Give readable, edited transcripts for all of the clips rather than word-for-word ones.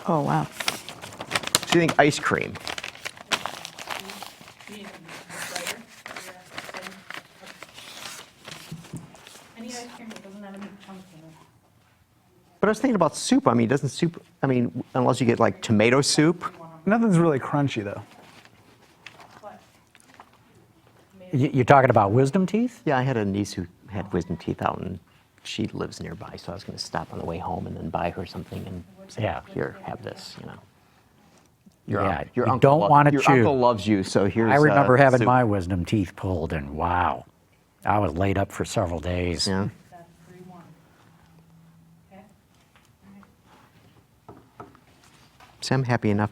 Oh, wow. So you think ice cream? Any ice cream that doesn't have any chunks in it. But I was thinking about soup. I mean, doesn't soup, I mean, unless you get like tomato soup. Nothing's really crunchy, though. What? You're talking about wisdom teeth? Yeah, I had a niece who had wisdom teeth out, and she lives nearby, so I was going to stop on the way home and then buy her something and say, Yeah. here, have this, you know. Yeah, you uncle don't want to Your chew. uncle loves you, so here's I remember having soup. my wisdom teeth pulled, and wow, I was laid up for several days. Yeah. That's 3-1. Okay? See, I'm happy enough.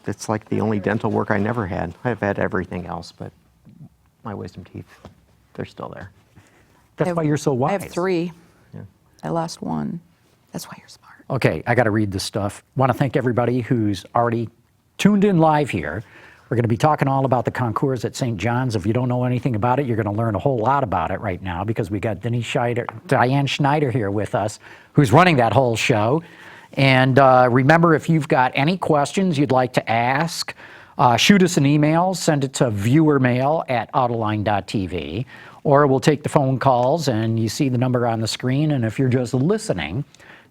It's like the only dental work I never had. I've had everything else, but my wisdom teeth, they're still there. That's why you're so wise. I have 3. Yeah. I lost 1. That's why you're smart. Okay, I got to read this stuff. Want to thank everybody who's already tuned in live here. We're going to be talking all about the Concours at St. John's. If you don't know anything about it, you're going to learn a whole lot about it right now because we got Diane Schneider here with us, who's running that whole show. And remember, if you've got any questions you'd like to ask, shoot us an email, send it to viewermail@autoline.tv, or we'll take the phone calls, and you see the number on the screen. And if you're just listening,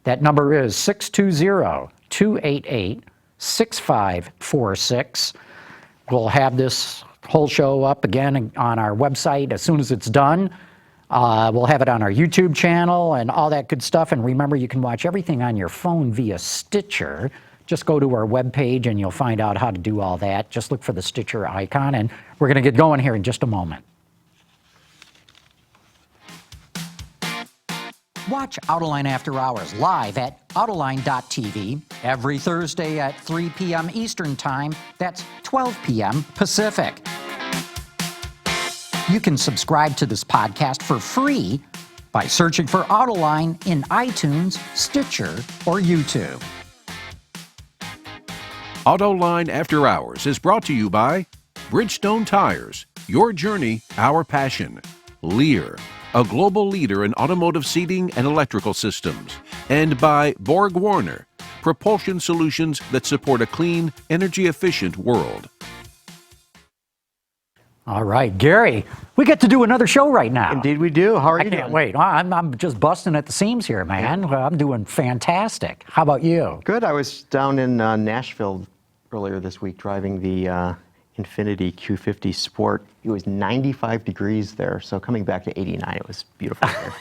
that number is 620-288-6546. We'll have this whole show up again on our website as soon as it's done. We'll have it on our YouTube channel and all that good stuff. And remember, you can watch everything on your phone via Stitcher. Just go to our webpage and you'll find out how to do all that. Just look for the Stitcher icon, and we're going to get going here in just a moment. Watch Autoline After Hours live at Autoline.tv every Thursday at 3 p.m. Eastern Time. That's 12 p.m. Pacific. You can subscribe to this podcast for free by searching for Autoline in iTunes, Stitcher, or YouTube. Autoline After Hours is brought to you by Bridgestone Tires, your journey, our passion. Lear, a global leader in automotive seating and electrical systems. And by Borg Warner, propulsion solutions that support a clean, energy-efficient world. All right, Gary, we get to do another show right now. Indeed we do. How are I you can't doing? wait. I'm just busting at the seams here, man. I'm doing fantastic. How about you? Good. I was down in Nashville earlier this week driving the Infiniti Q50 Sport. It was 95 degrees there, so coming back to 89, it was beautiful there.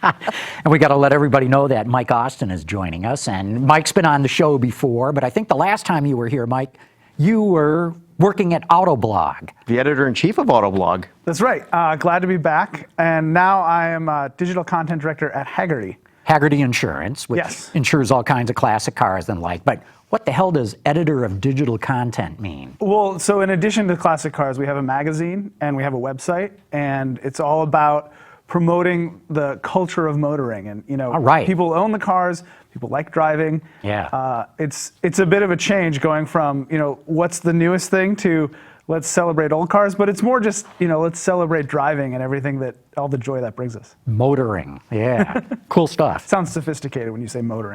And we got to let everybody know that Mike Austin is joining us. And Mike's been on the show before, but I think the last time you were here, Mike, you were working at Autoblog. The editor-in-chief of Autoblog. That's right. Glad to be back. And now I am a digital content director at Hagerty. Hagerty Insurance, which Yes. insures all kinds of classic cars and like. But what the hell does editor of digital content mean? Well, so in addition to classic cars, we have a magazine and we have a website, and it's all about promoting the culture of motoring. And All right. people own the cars, people like driving. Yeah. It's a bit of a change going from what's the newest thing to let's celebrate old cars, but it's more just let's celebrate driving and everything that all the joy that brings us. Motoring. Yeah. Cool stuff. Sounds sophisticated when you say motoring.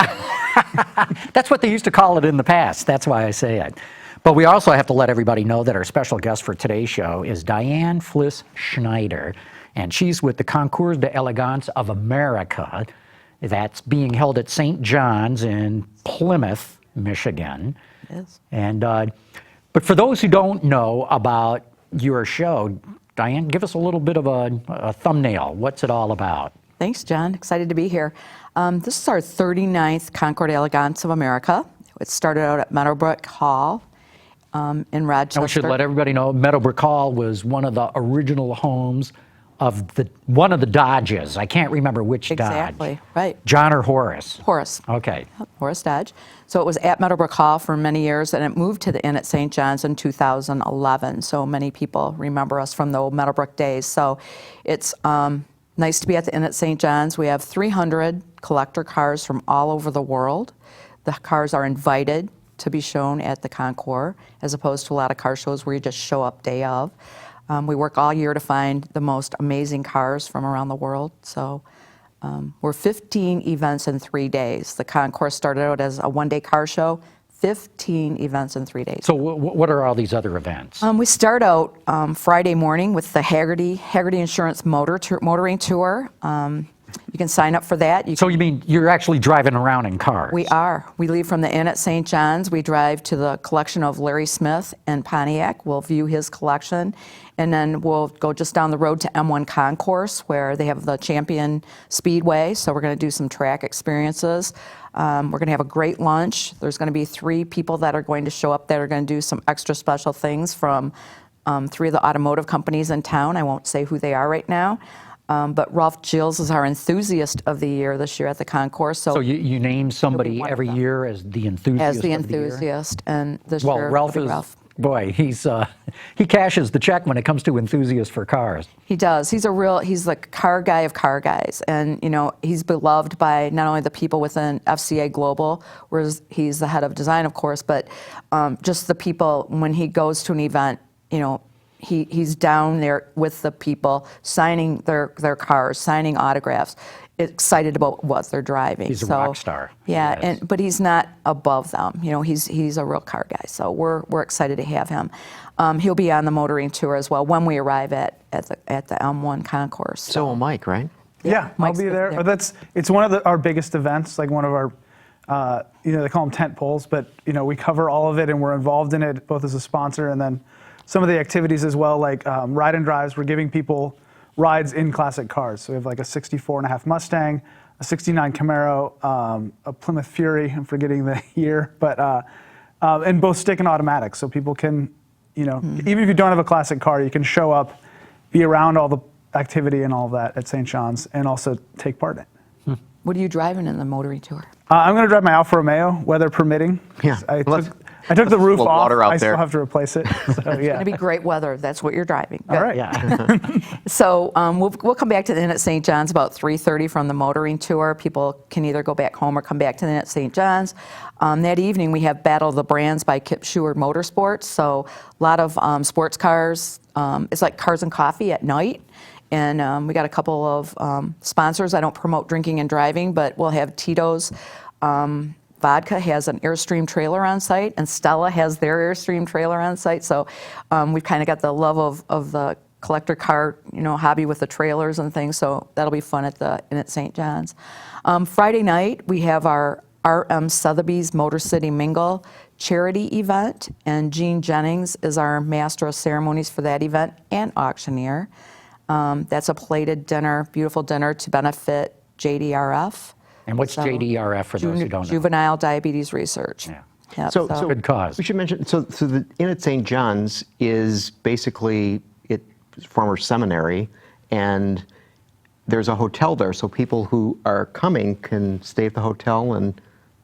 That's what they used to call it in the past. That's why I say it. But we also have to let everybody know that our special guest for today's show is Diane Flis-Schneider, and she's with the Concours d'Elegance of America. That's being held at St. John's in Plymouth, Michigan. It is. And but for those who don't know about your show, Diane, give us a little bit of a thumbnail. What's it all about? Thanks, John. Excited to be here. This is our 39th Concours d'Elegance of America. It started out at Meadowbrook Hall in Rochester. And we should let everybody know Meadowbrook Hall was one of the original homes of one of the Dodges. I can't remember which Exactly, Dodge. right. John or Horace? Horace. Okay. Horace Dodge. So it was at Meadowbrook Hall for many years, and it moved to the Inn at St. John's in 2011. So many people remember us from the old Meadowbrook days. So it's nice to be at the Inn at St. John's. We have 300 collector cars from all over the world. The cars are invited to be shown at the Concours, as opposed to a lot of car shows where you just show up day of. We work all year to find the most amazing cars from around the world. So We're 15 events in 3 days. The concourse started out as a one-day car show, 15 events in 3 days. So what are all these other events? We start out Friday morning with the Hagerty Insurance motoring tour. You can sign up for that. So you mean you're actually driving around in cars? We are. We leave from the inn at St. John's. We drive to the collection of Larry Smith in Pontiac. We'll view his collection. And then we'll go just down the road to M1 Concours, where they have the Champion Speedway. So we're going to do some track experiences. We're going to have a great lunch. There's going to be 3 people that are going to show up that are going to do some extra special things from 3 of the automotive companies in town. I won't say who they are right now. But Ralph Gilles is our enthusiast of the year this year at the Concours. So you name somebody every year as the enthusiast as the of the year? enthusiast, and this Well, year Ralph it'll be is, boy, he cashes the check when it comes to enthusiasts for cars. He does. He's the car guy of car guys, and he's beloved by not only the people within FCA Global, where he's the head of design, of course, but just the people when he goes to an event, He's down there with the people, signing their cars, signing autographs, excited about what they're driving. He's a rock star. Yeah, Yes. but he's not above them. He's a real car guy. So we're excited to have him. He'll be on the motoring tour as well when we arrive at the M1 Concourse. So will Mike, right? Yeah, I'll Mike's be gonna there. be there. It's one of our biggest events, like one of our, they call them tent poles, but we cover all of it and we're involved in it both as a sponsor and then some of the activities as well, like ride and drives. We're giving people rides in classic cars. So we have like a 64.5 Mustang, a 69 Camaro, a Plymouth Fury, I'm forgetting the year, but and both stick and automatic. So people can, even if you don't have a classic car, you can show up, be around all the activity and all of that at St. John's and also take part in it. What are you driving in the motoring tour? I'm going to drive my Alfa Romeo, weather permitting. Yeah. I took the roof little off. water out I still there. have to replace it. So, yeah. It's going to be great weather. That's what you're driving. All right. Yeah. So we'll come back to the inn at St. John's about 3:30 from the motoring tour. People can either go back home or come back to the inn at St. John's. That evening we have Battle of the Brands by Kip Sheward Motorsports. So a lot of sports cars. It's like Cars and Coffee at night. And we got a couple of sponsors. I don't promote drinking and driving, but we'll have Tito's. Vodka has an Airstream trailer on site, and Stella has their Airstream trailer on site. So we've kind of got the love of the collector car, hobby with the trailers and things. So that'll be fun at St. John's. Friday night we have our R.M. Sotheby's Motor City Mingle charity event, and Gene Jennings is our master of ceremonies for that event and auctioneer. That's a plated dinner, beautiful dinner to benefit JDRF. And what's JDRF for those who don't know? Juvenile Diabetes Research. Yeah. Yep, So Good cause. We should mention, so the Inn at St. John's is basically former seminary, and there's a hotel there, so people who are coming can stay at the hotel and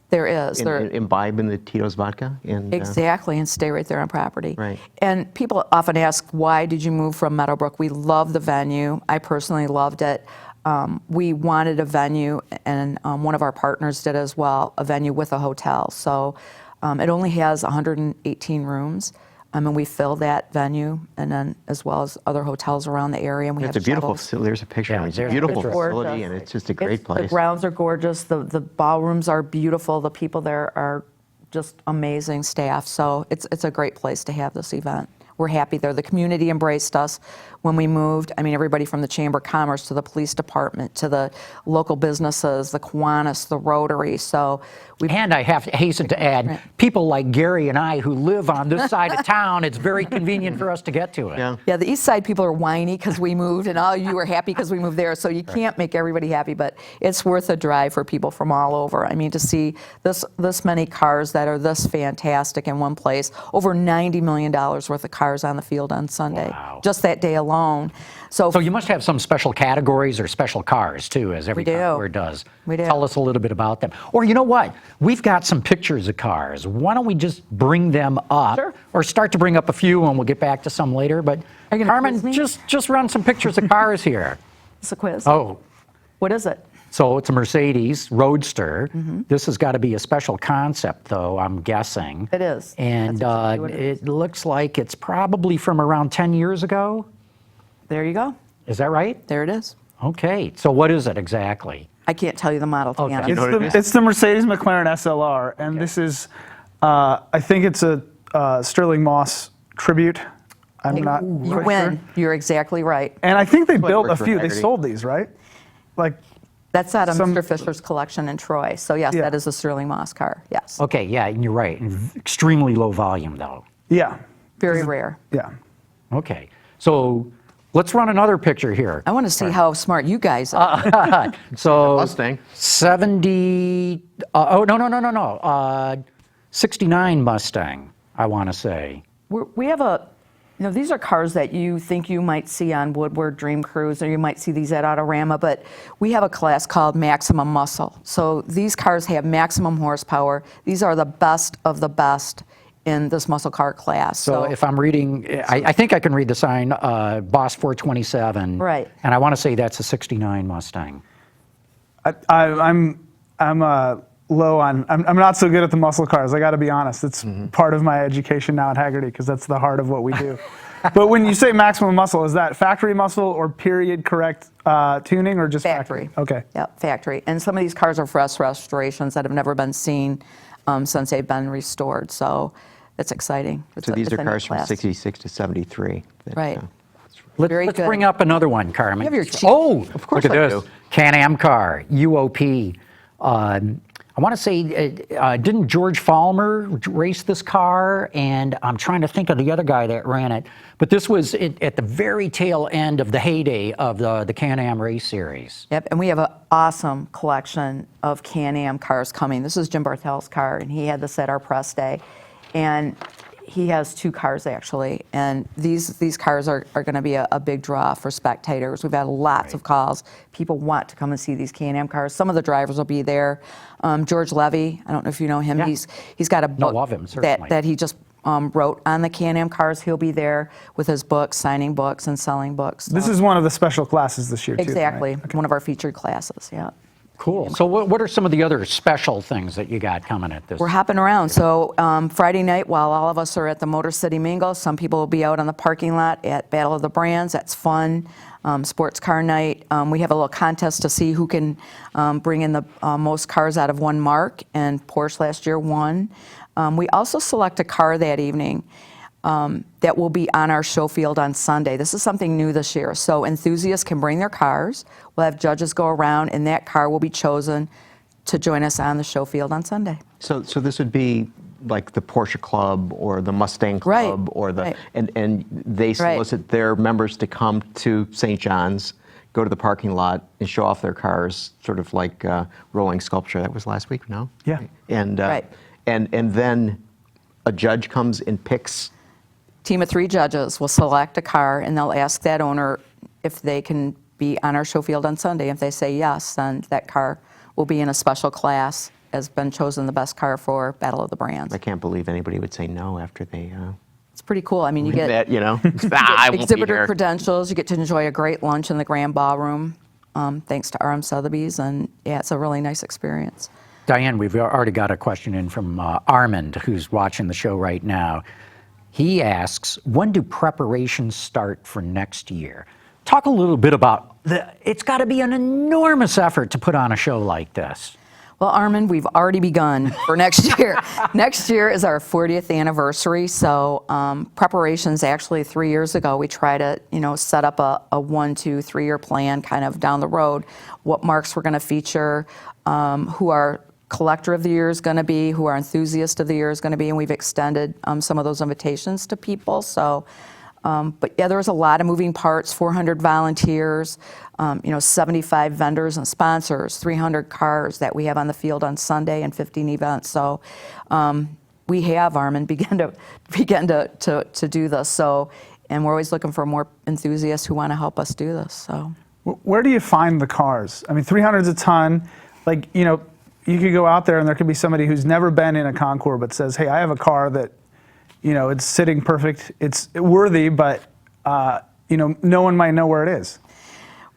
there is. imbibe in the Tito's vodka. And, Exactly, and stay right there on property. Right. And people often ask, why did you move from Meadowbrook? We love the venue. I personally loved it. We wanted a venue, and one of our partners did as well, a venue with a hotel. So it only has 118 rooms, and we fill that venue, and then as well as other hotels around the area. And we it's have a beautiful shuttles. facility. There's a picture. Yeah, It's a there's a beautiful picture. facility, Gorgeous. and it's just a great place. The grounds are gorgeous. The ballrooms are beautiful. The people there are just amazing staff. So it's a great place to have this event. We're happy there. The community embraced us when we moved. I mean, everybody from the Chamber of Commerce to the police department to the local businesses, the Kiwanis, the Rotary. So And I have to hasten to add, people like Gary and I who live on this side of town, it's very convenient for us to get to it. Yeah. Yeah, the East Side people are whiny because we moved, and all you were happy because we moved there. So you can't make everybody happy, but it's worth a drive for people from all over. I mean, to see this many cars that are this fantastic in one place, over $90 million worth of cars on the field on Sunday, Wow. just that day alone. So So you must have some special categories or special cars too, as every We do. Concours does. We do. Tell us a little bit about them. Or you know what? We've got some pictures of cars. Why don't we just bring them up? Sure. Or start to bring up a few, and we'll get back to some later. But Are you gonna quiz Carmen, me? just run some pictures of cars here. it's a quiz. Oh, What is it? so it's a Mercedes Roadster. Mm-hmm. This has got to be a special concept, though, I'm guessing. It is. And That's exactly what it is. it looks like it's probably from around 10 years ago. There you go. Is that right? There it is. Okay. So what is it exactly? I can't tell you the model, to be Okay. honest. It's the Mercedes McLaren SLR, and this is, I think it's a Sterling Moss tribute. I'm not You quite win. sure. You're exactly right. And I think they Like built a worked for few. They Hagerty. sold these, right? Like, That's at Some- Mr. Fisher's collection in Troy. So yes, Yeah. that is a Sterling Moss car. Yes. Okay, yeah, and you're right. Extremely low volume, though. yeah, Very rare. yeah. Okay, so let's run another picture here. I want to see how smart you guys are. So Mustang. 70, no. 69 Mustang, I want to say. We have these are cars that you think you might see on Woodward Dream Cruise, or you might see these at Autorama, but we have a class called Maximum Muscle. So these cars have maximum horsepower. These are the best of the best in this muscle car class. So if I'm reading, I think I can read the sign, Boss 427. Right. And I want to say that's a 69 Mustang. I'm low on. I'm not so good at the muscle cars. I got to be honest. It's part of my education now at Hagerty because that's the heart of what we do. But when you say maximum muscle, is that factory muscle or period correct tuning or just Factory. Okay. Yep, factory. And some of these cars are fresh restorations that have never been seen since they've been restored. So it's exciting. So these are it's a neat cars from class. 66 to 73. that, Right. Very Let's good. bring up another one, Carmen. You have your cheat- Oh, Of course look at I this. do. Can-Am car, UOP. I want to say, didn't George Fallmer race this car? And I'm trying to think of the other guy that ran it. But this was at the very tail end of the heyday of the Can-Am race series. Yep, and we have an awesome collection of Can-Am cars coming. This is Jim Barthel's car, and he had this at our press day. And he has two cars, actually, and these cars are going to be a big draw for spectators. We've had lots of calls. People want to come and see these Can-Am cars. Some of the drivers will be there. George Levy, I don't know if you know him. Yeah. He's got a book of him, certainly. that he just wrote on the Can-Am cars. He'll be there with his books, signing books and selling books. This So- is one of the special classes this year, too. exactly right? one of our featured classes. Yeah. Cool. So what are some of the other special things that you got coming at this? We're hopping around. So Friday night, while all of us are at the Motor City Mingle, some people will be out on the parking lot at Battle of the Brands. That's fun. Sports car night. We have a little contest to see who can bring in the most cars out of one mark, and Porsche last year won. We also select a car that evening that will be on our show field on Sunday. This is something new this year. So enthusiasts can bring their cars. We'll have judges go around, and that car will be chosen to join us on the show field on Sunday. So this would be like the Porsche Club or the Mustang Right, Club or the right. and they Right. solicit their members to come to St. John's, go to the parking lot and show off their cars, sort of like Rolling Sculpture. That was last week, no? Yeah. And Right. and then a judge comes and picks. Team of 3 judges will select a car, and they'll ask that owner if they can be on our show field on Sunday. If they say yes, then that car will be in a special class, has been chosen the best car for Battle of the Brands. I can't believe anybody would say no after they It's pretty cool. I mean, you read get that, you know. I won't be exhibitor here. credentials. You get to enjoy a great lunch in the Grand Ballroom, thanks to RM Sotheby's, and yeah, it's a really nice experience. Diane, we've already got a question in from Armand, who's watching the show right now. He asks, when do preparations start for next year? Talk a little bit about it's got to be an enormous effort to put on a show like this. Well, Armand, we've already begun for next year. Next year is our 40th anniversary, so preparations actually 3 years ago, we try to set up a 1, 2, 3 year plan kind of down the road, what marks we're going to feature, who our collector of the year is going to be, who our enthusiast of the year is going to be, and we've extended some of those invitations to people. So, but yeah, there was a lot of moving parts, 400 volunteers, 75 vendors and sponsors, 300 cars that we have on the field on Sunday, and 15 events. So we have, Armand, begun to do this. So, and we're always looking for more enthusiasts who want to help us do this. So. Where do you find the cars? I mean, 300's a ton. Like, you could go out there and there could be somebody who's never been in a Concours but says, hey, I have a car that, it's sitting perfect, it's worthy, but, no one might know where it is.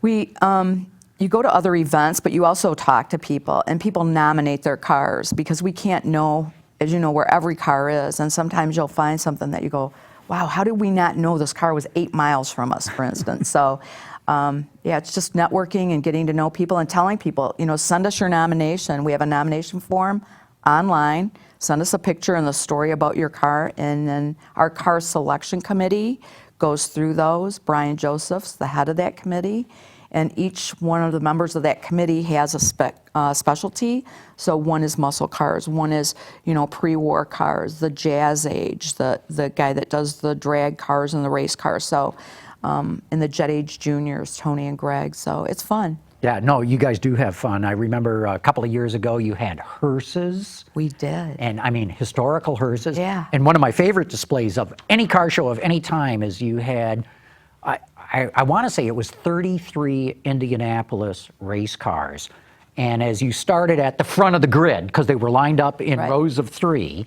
You go to other events, but you also talk to people, and people nominate their cars because we can't know, as you know, where every car is. And sometimes you'll find something that you go, wow, how did we not know this car was 8 miles from us, for instance? So yeah, it's just networking and getting to know people and telling people, send us your nomination. We have a nomination form online. Send us a picture and the story about your car, and then our car selection committee goes through those. Brian Joseph's the head of that committee, and each one of the members of that committee has a specialty. So one is muscle cars, one is pre-war cars, the jazz age, the guy that does the drag cars and the race cars. So in the jet age juniors, Tony and Greg. So it's fun. Yeah, no, you guys do have fun. I remember a couple of years ago you had hearses. We did. And I mean, historical hearses. Yeah. And one of my favorite displays of any car show of any time is you had, I want to say it was 33 Indianapolis race cars. And as you started at the front of the grid, because they were lined up in Right. rows of 3,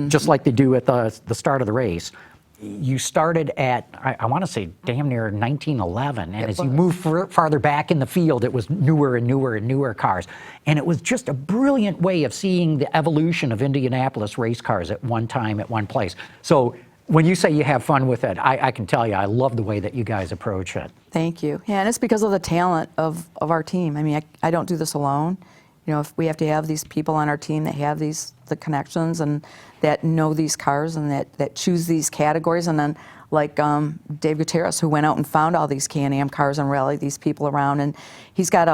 just like they do at the start of the race, you started at, I want to say, damn near 1911. And as you moved farther back in the field, it was newer and newer and newer cars. And it was just a brilliant way of seeing the evolution of Indianapolis race cars at one time, at one place. So when you say you have fun with it, I can tell you, I love the way that you guys approach it. Thank you. Yeah, and it's because of the talent of our team. I mean, I don't do this alone. If we have to have these people on our team that have the connections and that know these cars and that choose these categories, and then like Dave Gutierrez, who went out and found all these Can-Am cars and rallied these people around, and he's got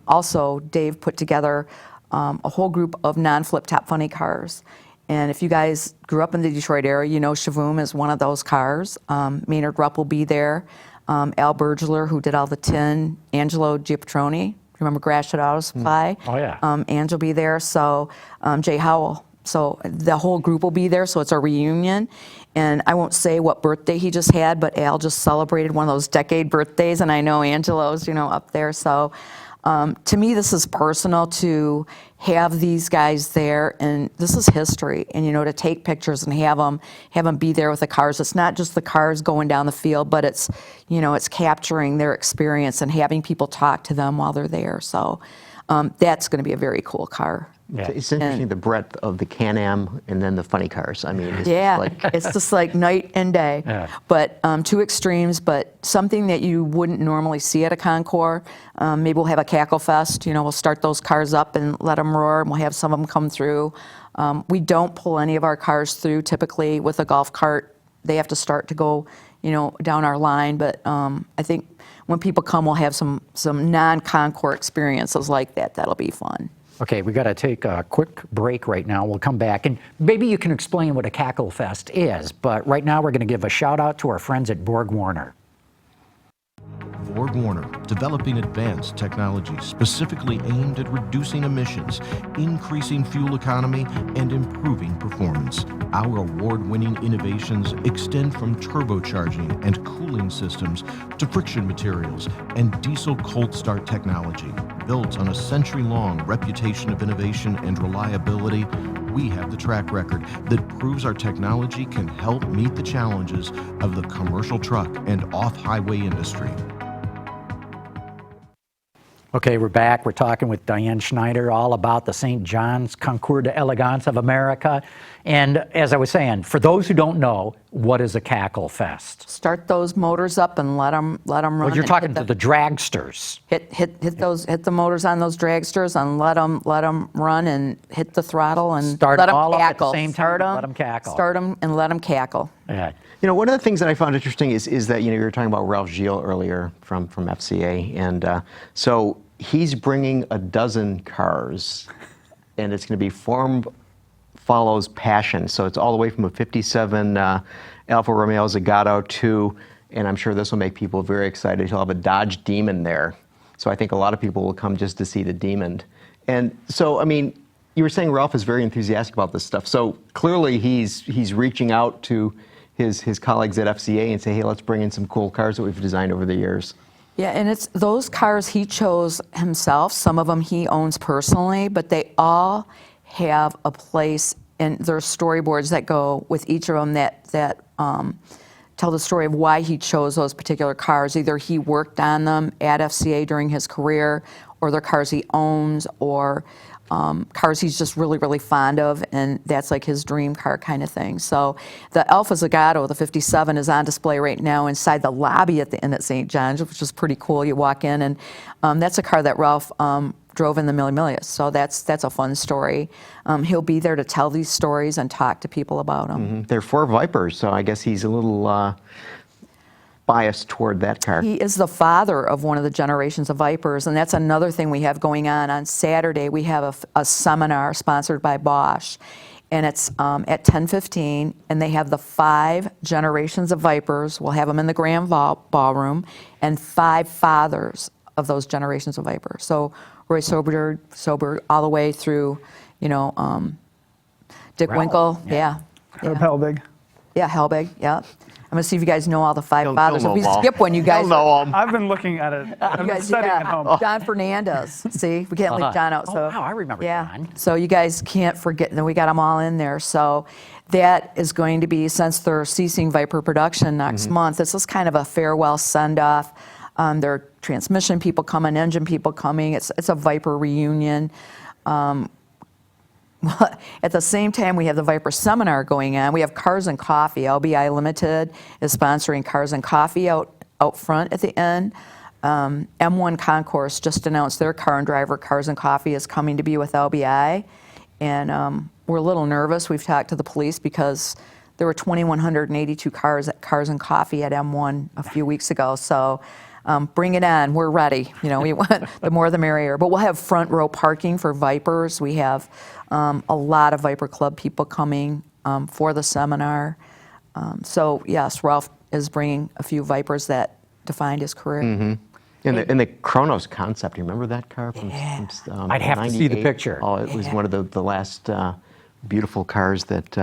also Dave put together a whole group of non-flip top funny cars. And if you guys grew up in the Detroit area, Shavoom is one of those cars. Maynard Rupp will be there. Al Bergler, who did all the tin. Angelo Giapatroni, remember Gratiot Auto Supply? Oh, yeah. Ange will be there. So Jay Howell. So the whole group will be there. So it's a reunion. And I won't say what birthday he just had, but Al just celebrated one of those decade birthdays. And I know Angelo's, up there. So to me, this is personal to have these guys there, and this is history. And to take pictures and have them be there with the cars. It's not just the cars going down the field, but it's it's capturing their experience and having people talk to them while they're there. So that's going to be a very cool car. Yeah. It's interesting the breadth of the Can-Am and then the funny cars. I mean, it's Yeah, just like it's just like night and day. Yeah. But two extremes, but something that you wouldn't normally see at a Concours. Maybe we'll have a cackle fest. We'll start those cars up and let them roar, and we'll have some of them come through. We don't pull any of our cars through typically with a golf cart. They have to start to go, down our line. But I think when people come, we'll have some non-Concours experiences like that. That'll be fun. Okay, we got to take a quick break right now. We'll come back, and maybe you can explain what a Cackle Fest is, but right now we're going to give a shout out to our friends at Borg Warner. Borg Warner, developing advanced technology specifically aimed at reducing emissions, increasing fuel economy, and improving performance. Our award-winning innovations extend from turbocharging and cooling systems to friction materials and diesel cold start technology. Built on a century-long reputation of innovation and reliability, we have the track record that proves our technology can help meet the challenges of the commercial truck and off-highway industry. Okay, we're back. We're talking with Diane Schneider all about the St. John's Concours d'Elegance of America. And as I was saying, for those who don't know, what is a Cackle Fest? Start those motors up and let them run. Well, you're and talking hit to the dragsters. hit the motors on those dragsters and let them run and hit the throttle and Start let them all up at the cackle. same time, Start 'em, let 'em cackle. Start them and let them cackle. Yeah. one of the things that I found interesting is that you were talking about Ralph Gilles earlier from FCA, and so he's bringing a dozen cars, and it's going to be form follows passion. So it's all the way from a '57 Alfa Romeo Zagato to, and I'm sure this will make people very excited, he'll have a Dodge Demon there. So I think a lot of people will come just to see the Demon. And so, I mean, you were saying Ralph is very enthusiastic about this stuff. So clearly he's reaching out to his colleagues at FCA and say, hey, let's bring in some cool cars that we've designed over the years. Yeah, and it's those cars he chose himself. Some of them he owns personally, but they all have a place, and there's storyboards that go with each of them that tell the story of why he chose those particular cars. Either he worked on them at FCA during his career, or they're cars he owns, or cars he's just really, really fond of, and that's like his dream car kind of thing. So the Alfa Zagato, the 57, is on display right now inside the lobby at the Inn at St. John's, which is pretty cool. You walk in, and that's a car that Ralph drove in the Mille Miglia. So that's a fun story. He'll be there to tell these stories and talk to people about them. They're 4 Vipers, so I guess he's a little biased toward that car. He is the father of one of the generations of Vipers, and that's another thing we have going on. On Saturday, we have a seminar sponsored by Bosch, and it's at 10:15, and they have the 5 generations of Vipers. We'll have them in the Grand Ballroom, and 5 fathers of those generations of Vipers. So Roy Sober all the way through, Dick Ralph, Winkle, yeah. Helbig. Yeah, Helbig, yeah. I'm gonna see if you guys know all the 5 He'll fathers. know If we them all. skip one, you guys. He'll know 'em. I've been looking at it. I've You been guys, studying yeah. at home. John Fernandez. See, we can't leave John out. Oh, So wow, I remember yeah. John. So you guys can't forget. We got them all in there. So that is going to be, since they're ceasing Viper production next month. This is kind of a farewell send off. There are transmission people coming, engine people coming. It's a Viper reunion. At the same time, we have the Viper Seminar going on. We have Cars and Coffee. LBI Limited is sponsoring Cars and Coffee out front at the end. M1 Concours just announced their car and driver Cars and Coffee is coming to be with LBI. And we're a little nervous. We've talked to the police because there were 2,182 cars at Cars and Coffee at M1 a few weeks ago. So bring it on. We're ready. We want the more the merrier. But we'll have front row parking for Vipers. We have a lot of Viper Club people coming for the seminar. So yes, Ralph is bringing a few Vipers that defined his career. And the Kronos concept, you remember that car from I'd have to see the 98? picture. Oh, it was one of the last beautiful cars that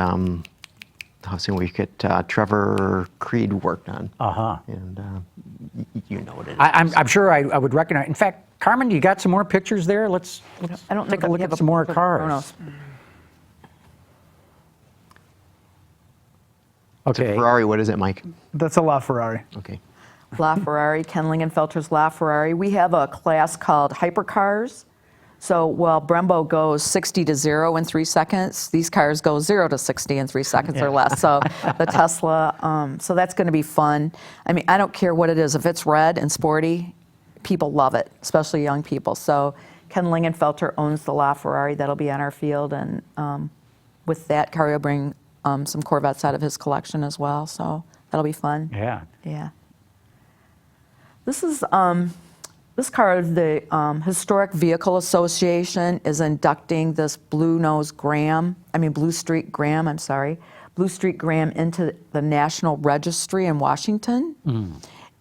we could Trevor Creed worked on. And you know what it is. I'm sure I would recognize. In fact, Carmen, you got some more pictures there? Let's I don't take know a if look we have at some more for cars. Kronos. Okay. Ferrari, what is it, Mike? That's a LaFerrari. Okay. LaFerrari, Ken Lingenfelter's LaFerrari. We have a class called Hypercars. So while Brembo goes 60 to 0 in 3 seconds, these cars go 0 to 60 in 3 seconds or less. So the Tesla, so that's going to be fun. I mean, I don't care what it is. If it's red and sporty, people love it, especially young people. So Ken Lingenfelter owns the LaFerrari that'll be on our field. And with that, Car will bring some Corvettes out of his collection as well. So that'll be fun. Yeah. Yeah. This is this car. The Historic Vehicle Association is inducting this Blue Street Graham into the National Registry in Washington.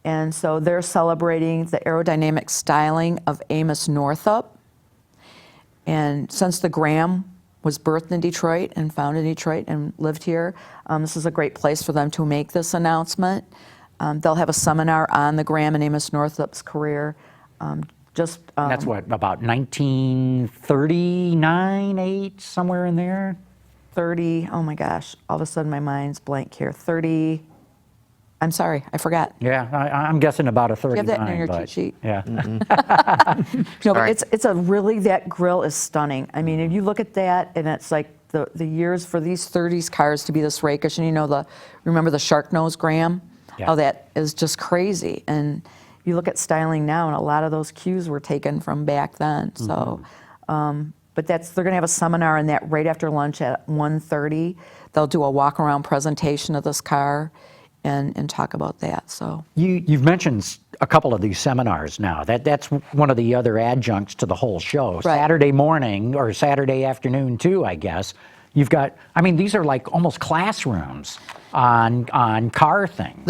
And so they're celebrating the aerodynamic styling of Amos Northup. And since the Graham was birthed in Detroit and found in Detroit and lived here, this is a great place for them to make this announcement. They'll have a seminar on the Graham and Amos Northup's career. That's what, about 1939, 8, somewhere in there? 30, oh my gosh, all of a sudden my mind's blank here. 30, I'm sorry, I forgot. Yeah, I'm guessing about a 39. You have that in your cheat sheet. Yeah. No, but it's a really, that grille is stunning. I mean, if you look at that, and it's like the years for these 30s cars to be this rakish, and remember the shark nose Graham? Yeah. Oh, that is just crazy. And you look at styling now, and a lot of those cues were taken from back then. So, but they're going to have a seminar on that right after lunch at 1:30. They'll do a walk-around presentation of this car and talk about that. So You've mentioned a couple of these seminars now. That's one of the other adjuncts to the whole show. Right. Saturday morning or Saturday afternoon too, I guess. You've got, these are like almost classrooms on car things.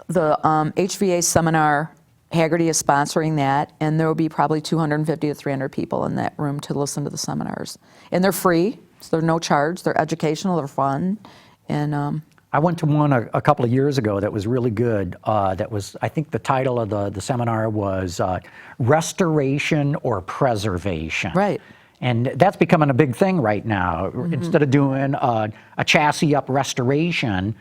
The HVA seminar, Hagerty is sponsoring that, and there will be probably 250 to 300 people in that room to listen to the seminars. And they're free, so they're no charge. They're educational, they're fun, and I went to one a couple of years ago that was really good. That was, I think the title of the seminar was Restoration or Preservation. Right. And that's becoming a big thing right now. Instead of doing a chassis up restoration,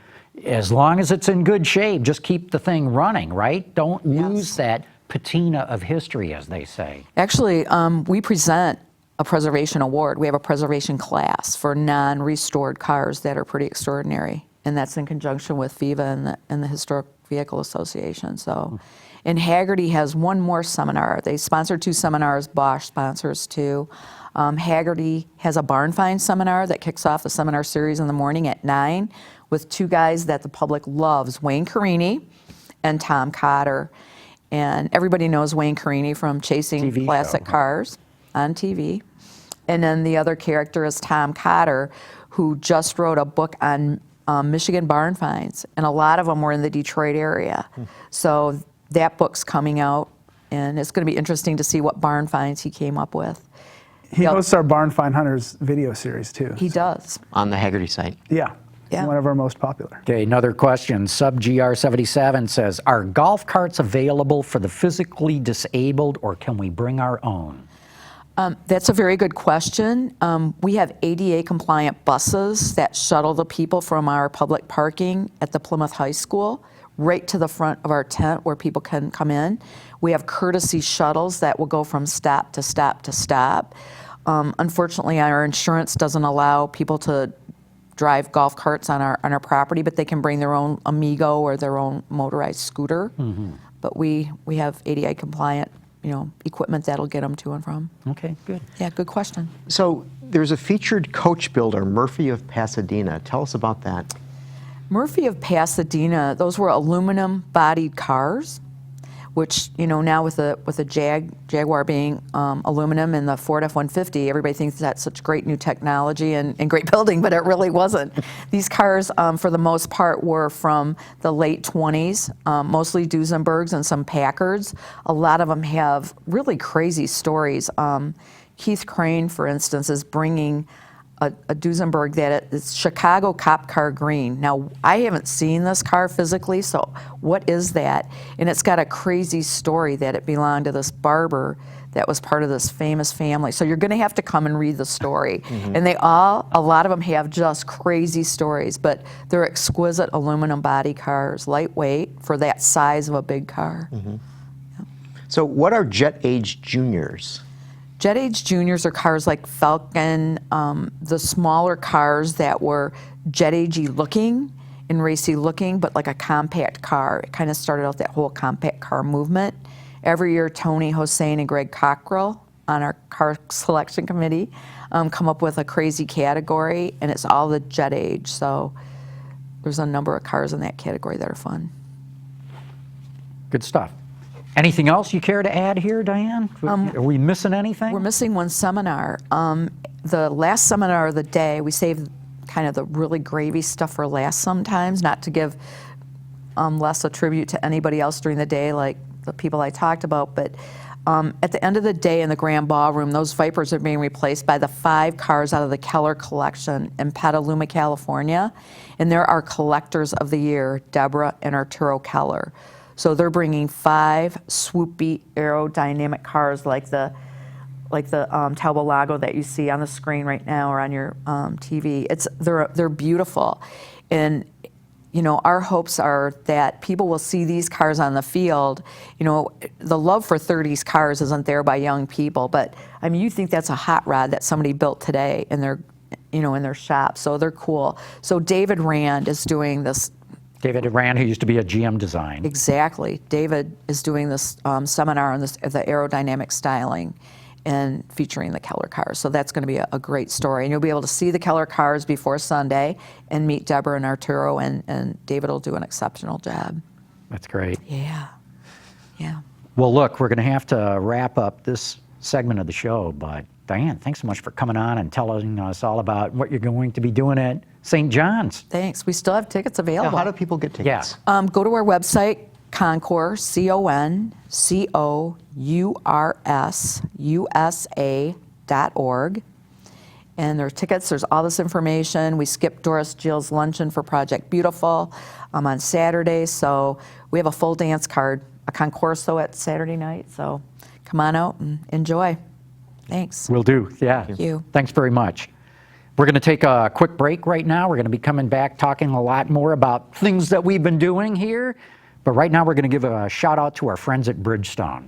as long as it's in good shape, just keep the thing running, right? Don't lose that patina of history, as they say. Actually, we present a preservation award. We have a preservation class for non-restored cars that are pretty extraordinary, and that's in conjunction with FIVA and the Historic Vehicle Association. So, and Hagerty has one more seminar. They sponsor 2 seminars. Bosch sponsors 2. Hagerty has a barn find seminar that kicks off the seminar series in the morning at 9 with 2 guys that the public loves, Wayne Carini and Tom Cotter. And everybody knows Wayne Carini from Chasing TV Classic show. Cars on TV. And then the other character is Tom Cotter, who just wrote a book on Michigan barn finds, and a lot of them were in the Detroit area. So that book's coming out, and it's going to be interesting to see what barn finds he came up with. He hosts our Barn Find Hunters video series too. He does. On the Hagerty site. Yeah. Yeah. One of our most popular. Okay, another question. SubGR77 says, are golf carts available for the physically disabled, or can we bring our own? That's a very good question. We have ADA compliant buses that shuttle the people from our public parking at the Plymouth High School right to the front of our tent where people can come in. We have courtesy shuttles that will go from stop to stop to stop. Unfortunately, our insurance doesn't allow people to drive golf carts on our property, but they can bring their own Amigo or their own motorized scooter. But we have ADA compliant, equipment that'll get them to and from. Okay, good. Yeah, good question. So there's a featured coach builder, Murphy of Pasadena. Tell us about that. Murphy of Pasadena, those were aluminum-bodied cars, which, now with the Jaguar being aluminum and the Ford F-150, everybody thinks that's such great new technology and great building, but it really wasn't. These cars, for the most part, were from the late 20s, mostly Duesenbergs and some Packards. A lot of them have really crazy stories. Keith Crane, for instance, is bringing a Duesenberg that is Chicago Cop Car Green. Now, I haven't seen this car physically, so what is that? And it's got a crazy story that it belonged to this barber that was part of this famous family. So you're going to have to come and read the story. And a lot of them have just crazy stories, but they're exquisite aluminum body cars, lightweight for that size of a big car. So what are Jet Age Juniors? Jet Age Juniors are cars like Falcon, the smaller cars that were Jet Age-y looking and racy looking, but like a compact car. It kind of started out that whole compact car movement. Every year, Tony Hossein and Greg Cockrell on our car selection committee come up with a crazy category, and it's all the Jet Age. So there's a number of cars in that category that are fun. Good stuff. Anything else you care to add here, Diane? Are we missing anything? We're missing one seminar. The last seminar of the day, we saved kind of the really gravy stuff for last sometimes, not to give less a tribute to anybody else during the day like the people I talked about, but at the end of the day in the Grand Ballroom, those Vipers are being replaced by the 5 cars out of the Keller collection in Petaluma, California, and they're our collectors of the year, Deborah and Arturo Keller. So they're bringing 5 swoopy aerodynamic cars like the Talbot Lago that you see on the screen right now or on your TV. They're beautiful, and our hopes are that people will see these cars on the field. The love for 30s cars isn't there by young people, but I mean, you think that's a hot rod that somebody built today in their, in their shop. So they're cool. So David Rand is doing this. David Rand, who used to be a GM Design. Exactly. David is doing this seminar on the aerodynamic styling and featuring the Keller cars. So that's going to be a great story. And you'll be able to see the Keller cars before Sunday and meet Deborah and Arturo, and David will do an exceptional job. That's great. Yeah. Yeah. Well, look, we're going to have to wrap up this segment of the show, but Diane, thanks so much for coming on and telling us all about what you're going to be doing at St. John's. Thanks. We still have tickets available. Now, how do people get tickets? Go to our website, Concours, CONCOURSUSA.org. And there are tickets. There's all this information. We skipped Doris Jill's luncheon for Project Beautiful on Saturday. So we have a full dance card, a concorso at Saturday night. So come on out and enjoy. Thanks. Will do, yeah. Thank you. Thanks very much. We're going to take a quick break right now. We're going to be coming back talking a lot more about things that we've been doing here. But right now we're going to give a shout out to our friends at Bridgestone.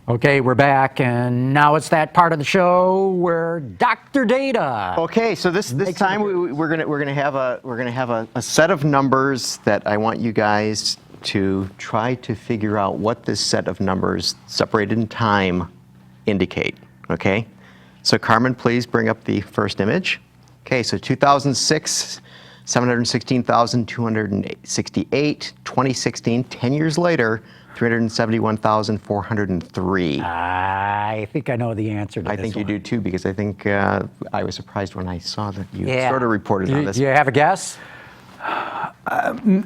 Okay, we're back, and now it's that part of the show where Dr. Data. Okay, so this time we're gonna have a set of numbers that I want you guys to try to figure out what this set of numbers separated in time indicate. Okay, so Carmen, please bring up the first image. Okay, so 2006, 716,268. 2016, 10 years later, 371,403. I think I know the answer to this I think you one. do too, because I think I was surprised when I saw that you sort of reported on this. Do you have a guess?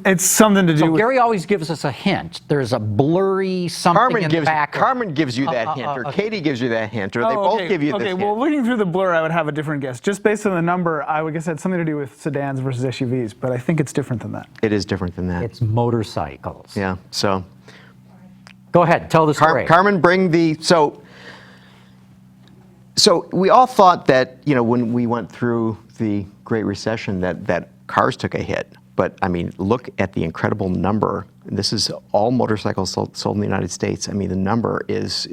It's something to do So with. Gary always gives us a hint. There's a blurry something in the back. Carmen gives you that hint, or okay. Katie gives you that hint, or they Oh, both okay. give you this Okay, hint. well, looking through the blur, I would have a different guess. Just based on the number, I would guess it had something to do with sedans versus SUVs, but I think it's different than that. It is different than that. It's motorcycles. Yeah, so Go ahead, tell the story. Carmen, bring the, so we all thought that, when we went through the Great Recession that cars took a hit. But I mean, look at the incredible number. This is all motorcycles sold in the United States. I mean, the number is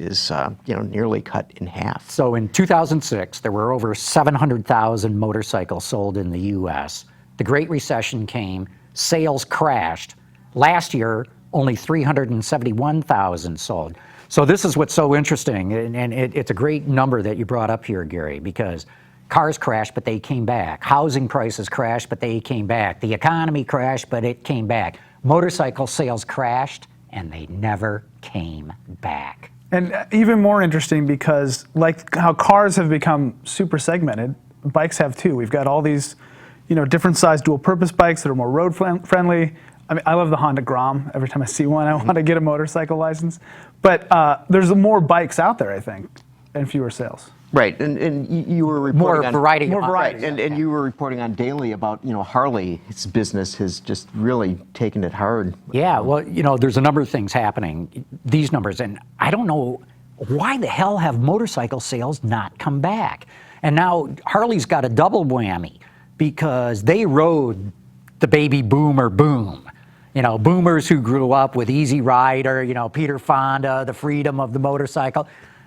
nearly cut in half. So in 2006, there were over 700,000 motorcycles sold in the U.S. The Great Recession came, sales crashed. Last year, only 371,000 sold. So this is what's so interesting, and it's a great number that you brought up here, Gary, because cars crashed, but they came back. Housing prices crashed, but they came back. The economy crashed, but it came back. Motorcycle sales crashed, and they never came back. And even more interesting because, like how cars have become super segmented, bikes have too. We've got all these, different sized dual purpose bikes that are more road friendly. I mean, I love the Honda Grom. Every time I see one, I want to get a motorcycle license. But there's more bikes out there, I think, and fewer sales. Right, and you were reporting More on variety. More variety. Right, and you were reporting on daily about Harley's business has just really taken it hard. Yeah, well, there's a number of things happening, these numbers, and I don't know why the hell have motorcycle sales not come back? And now Harley's got a double whammy because they rode the baby boomer boom. Boomers who grew up with Easy Rider, Peter Fonda, the freedom of the motorcycle.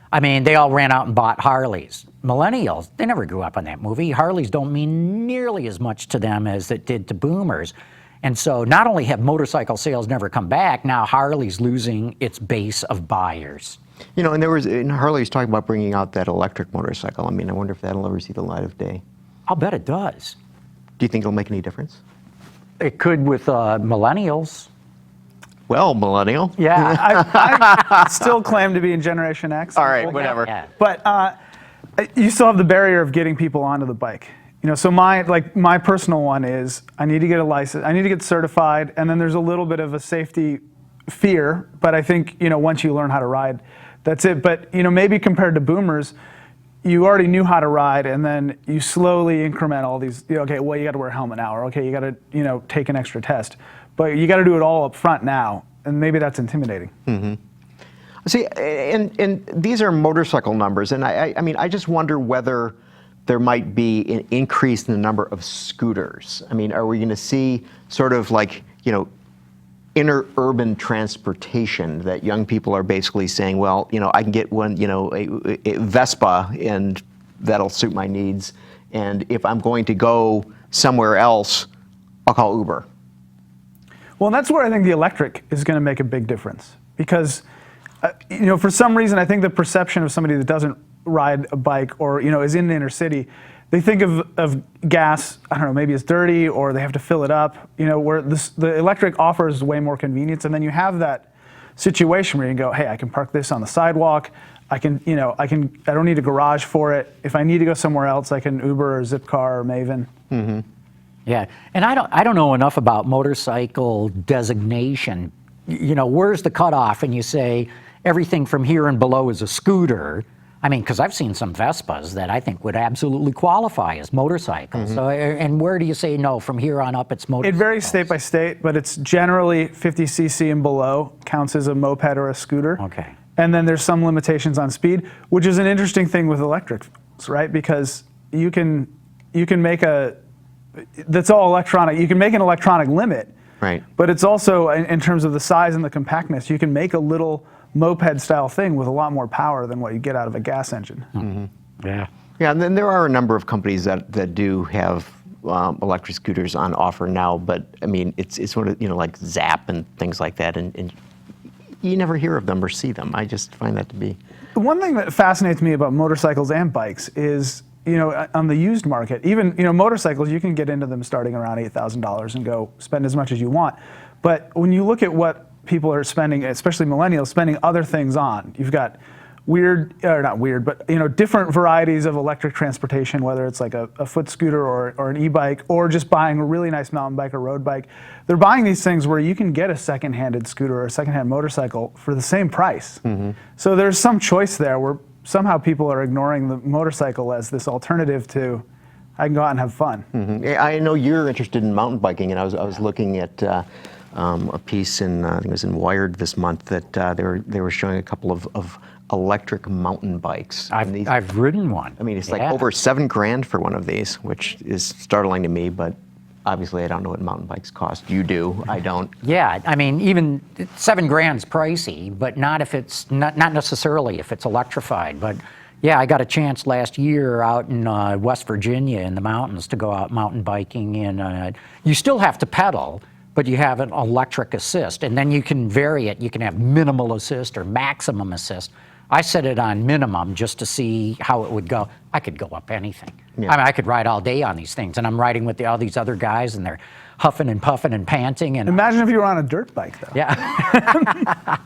I mean, they all ran out and bought Harleys. Millennials, they never grew up on that movie. Harleys don't mean nearly as much to them as it did to boomers. And so not only have motorcycle sales never come back, now Harley's losing its base of buyers. And Harley's talking about bringing out that electric motorcycle. I mean, I wonder if that'll ever see the light of day. I'll bet it does. Do you think it'll make any difference? It could with millennials. Well, millennial. Yeah. I still claim to be in Generation X. All right, whatever. Yeah. But you still have the barrier of getting people onto the bike. So my personal one is I need to get a license, I need to get certified, and then there's a little bit of a safety fear. But I think once you learn how to ride, that's it. But maybe compared to boomers, you already knew how to ride, and then you slowly increment all these. Okay, well you got to wear a helmet now, or okay, you got to take an extra test. But you got to do it all up front now, and maybe that's intimidating. Mm-hmm. See, and these are motorcycle numbers, and I mean, I just wonder whether there might be an increase in the number of scooters. I mean, are we going to see sort of like, interurban transportation that young people are basically saying, well, I can get one, a Vespa, and that'll suit my needs, and if I'm going to go somewhere else, I'll call Uber. Well, and that's where I think the electric is going to make a big difference because, for some reason, I think the perception of somebody that doesn't ride a bike or is in the inner city, they think of gas. I don't know, maybe it's dirty or they have to fill it up. Where the electric offers way more convenience, and then you have that situation where you can go, hey, I can park this on the sidewalk. I don't need a garage for it. If I need to go somewhere else, I can Uber or Zipcar or Maven. Mm-hmm. Yeah, and I don't know enough about motorcycle designation. Where's the cutoff? And you say everything from here and below is a scooter. I mean, because I've seen some Vespas that I think would absolutely qualify as motorcycles. Mm-hmm. So, and where do you say no? From here on up, it's motorcycles. It varies state by state, but it's generally 50 cc and below counts as a moped or a scooter. Okay. And then there's some limitations on speed, which is an interesting thing with electrics, right? Because you can make that's all electronic. You can make an electronic limit, Right. but it's also in terms of the size and the compactness. You can make a little moped-style thing with a lot more power than what you get out of a gas engine. Yeah. Yeah, and then there are a number of companies that do have electric scooters on offer now, but I mean, it's sort of, like Zap and things like that, and you never hear of them or see them. I just find that to be... One thing that fascinates me about motorcycles and bikes is, on the used market, even, motorcycles, you can get into them starting around $8,000 and go spend as much as you want. But when you look at what people are spending, especially millennials, spending other things on, you've got not weird, but different varieties of electric transportation, whether it's like a foot scooter or an e-bike, or just buying a really nice mountain bike or road bike. They're buying these things where you can get a second-handed scooter or a second-hand motorcycle for the same price. So there's some choice there where somehow people are ignoring the motorcycle as this alternative to, I can go out and have fun. I know you're interested in mountain biking, and I was looking at a piece in, I think it was in Wired this month, that they were showing a couple of electric mountain bikes. I've ridden one. I mean, it's like over $7,000 for one of these, which is startling to me, but obviously I don't know what mountain bikes cost. You do, I don't. Yeah, I mean, even $7,000's pricey, but not if it's not necessarily if it's electrified. But yeah, I got a chance last year out in West Virginia in the mountains to go out mountain biking, and you still have to pedal, but you have an electric assist, and then you can vary it. You can have minimal assist or maximum assist. I set it on minimum just to see how it would go. I could go up anything. Yeah. I mean, I could ride all day on these things, and I'm riding with all these other guys, and they're huffing and puffing and panting. And Imagine if you were on a dirt bike, though. yeah,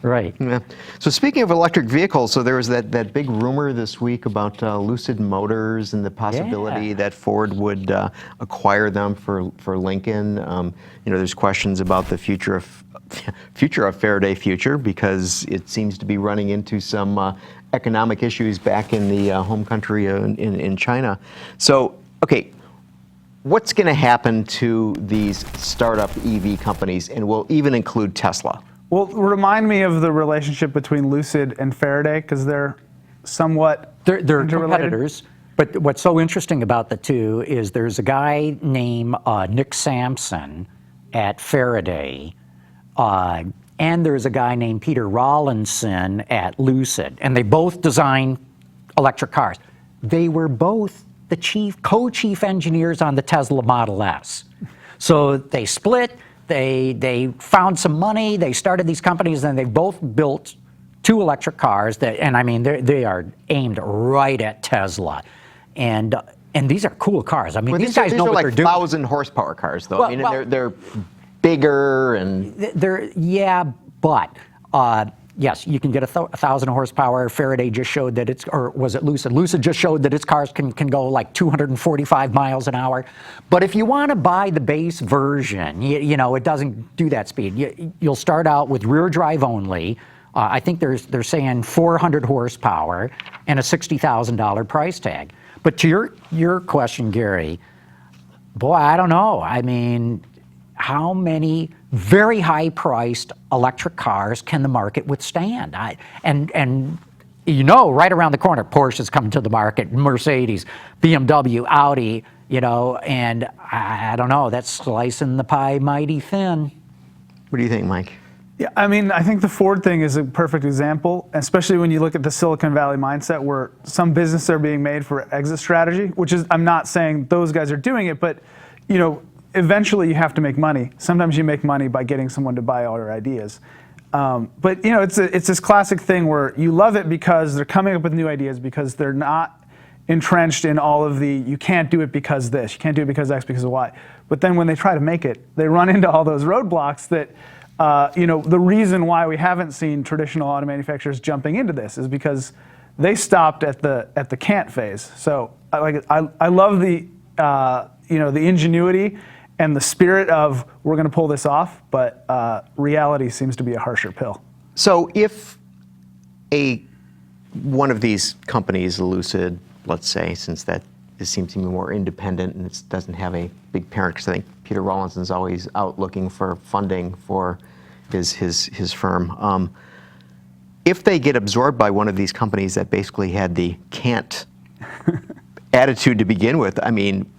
right. Yeah. So speaking of electric vehicles, so there was that big rumor this week about Lucid Motors and the possibility that Ford would acquire them for Lincoln. There's questions about the future of Faraday Future, because it seems to be running into some economic issues back in the home country in China. So, okay, what's going to happen to these startup EV companies, and will even include Tesla? Well, remind me of the relationship between Lucid and Faraday, because they're somewhat They're interrelated. competitors. But what's so interesting about the two is there's a guy named Nick Sampson at Faraday, and there's a guy named Peter Rawlinson at Lucid, and they both design electric cars. They were both the co-chief engineers on the Tesla Model S. So they split, they found some money, they started these companies, and they both built two electric cars and I mean, they are aimed right at Tesla. And these are cool cars. I mean, these guys know what they're doing. These are like 1,000 horsepower cars, though. Well, they're bigger and... Yes, you can get 1,000 horsepower. Faraday just showed that or was it Lucid? Lucid just showed that its cars can go like 245 miles an hour. But if you want to buy the base version, it doesn't do that speed. You'll start out with rear drive only. I think they're saying 400 horsepower and a $60,000 price tag. But to your question, Gary, boy, I don't know. I mean, how many very high-priced electric cars can the market withstand? And right around the corner, Porsche's coming to the market, Mercedes, BMW, Audi, and I don't know, that's slicing the pie mighty thin. What do you think, Mike? Yeah, I mean, I think the Ford thing is a perfect example, especially when you look at the Silicon Valley mindset, where some businesses are being made for exit strategy, which is, I'm not saying those guys are doing it, but, eventually you have to make money. Sometimes you make money by getting someone to buy all your ideas. But it's this classic thing where you love it because they're coming up with new ideas, because they're not entrenched in all of the, you can't do it because this, you can't do it because X, because of Y. But then when they try to make it, they run into all those roadblocks that, the reason why we haven't seen traditional auto manufacturers jumping into this is because they stopped at the can't phase. So I love the ingenuity and the spirit of, we're going to pull this off, but reality seems to be a harsher pill. So if one of these companies, Lucid, let's say, since that seems to be more independent and it doesn't have a big parent, because I think Peter Rawlinson's always out looking for funding for his firm. If they get absorbed by one of these companies that basically had the can't attitude to begin with, I mean,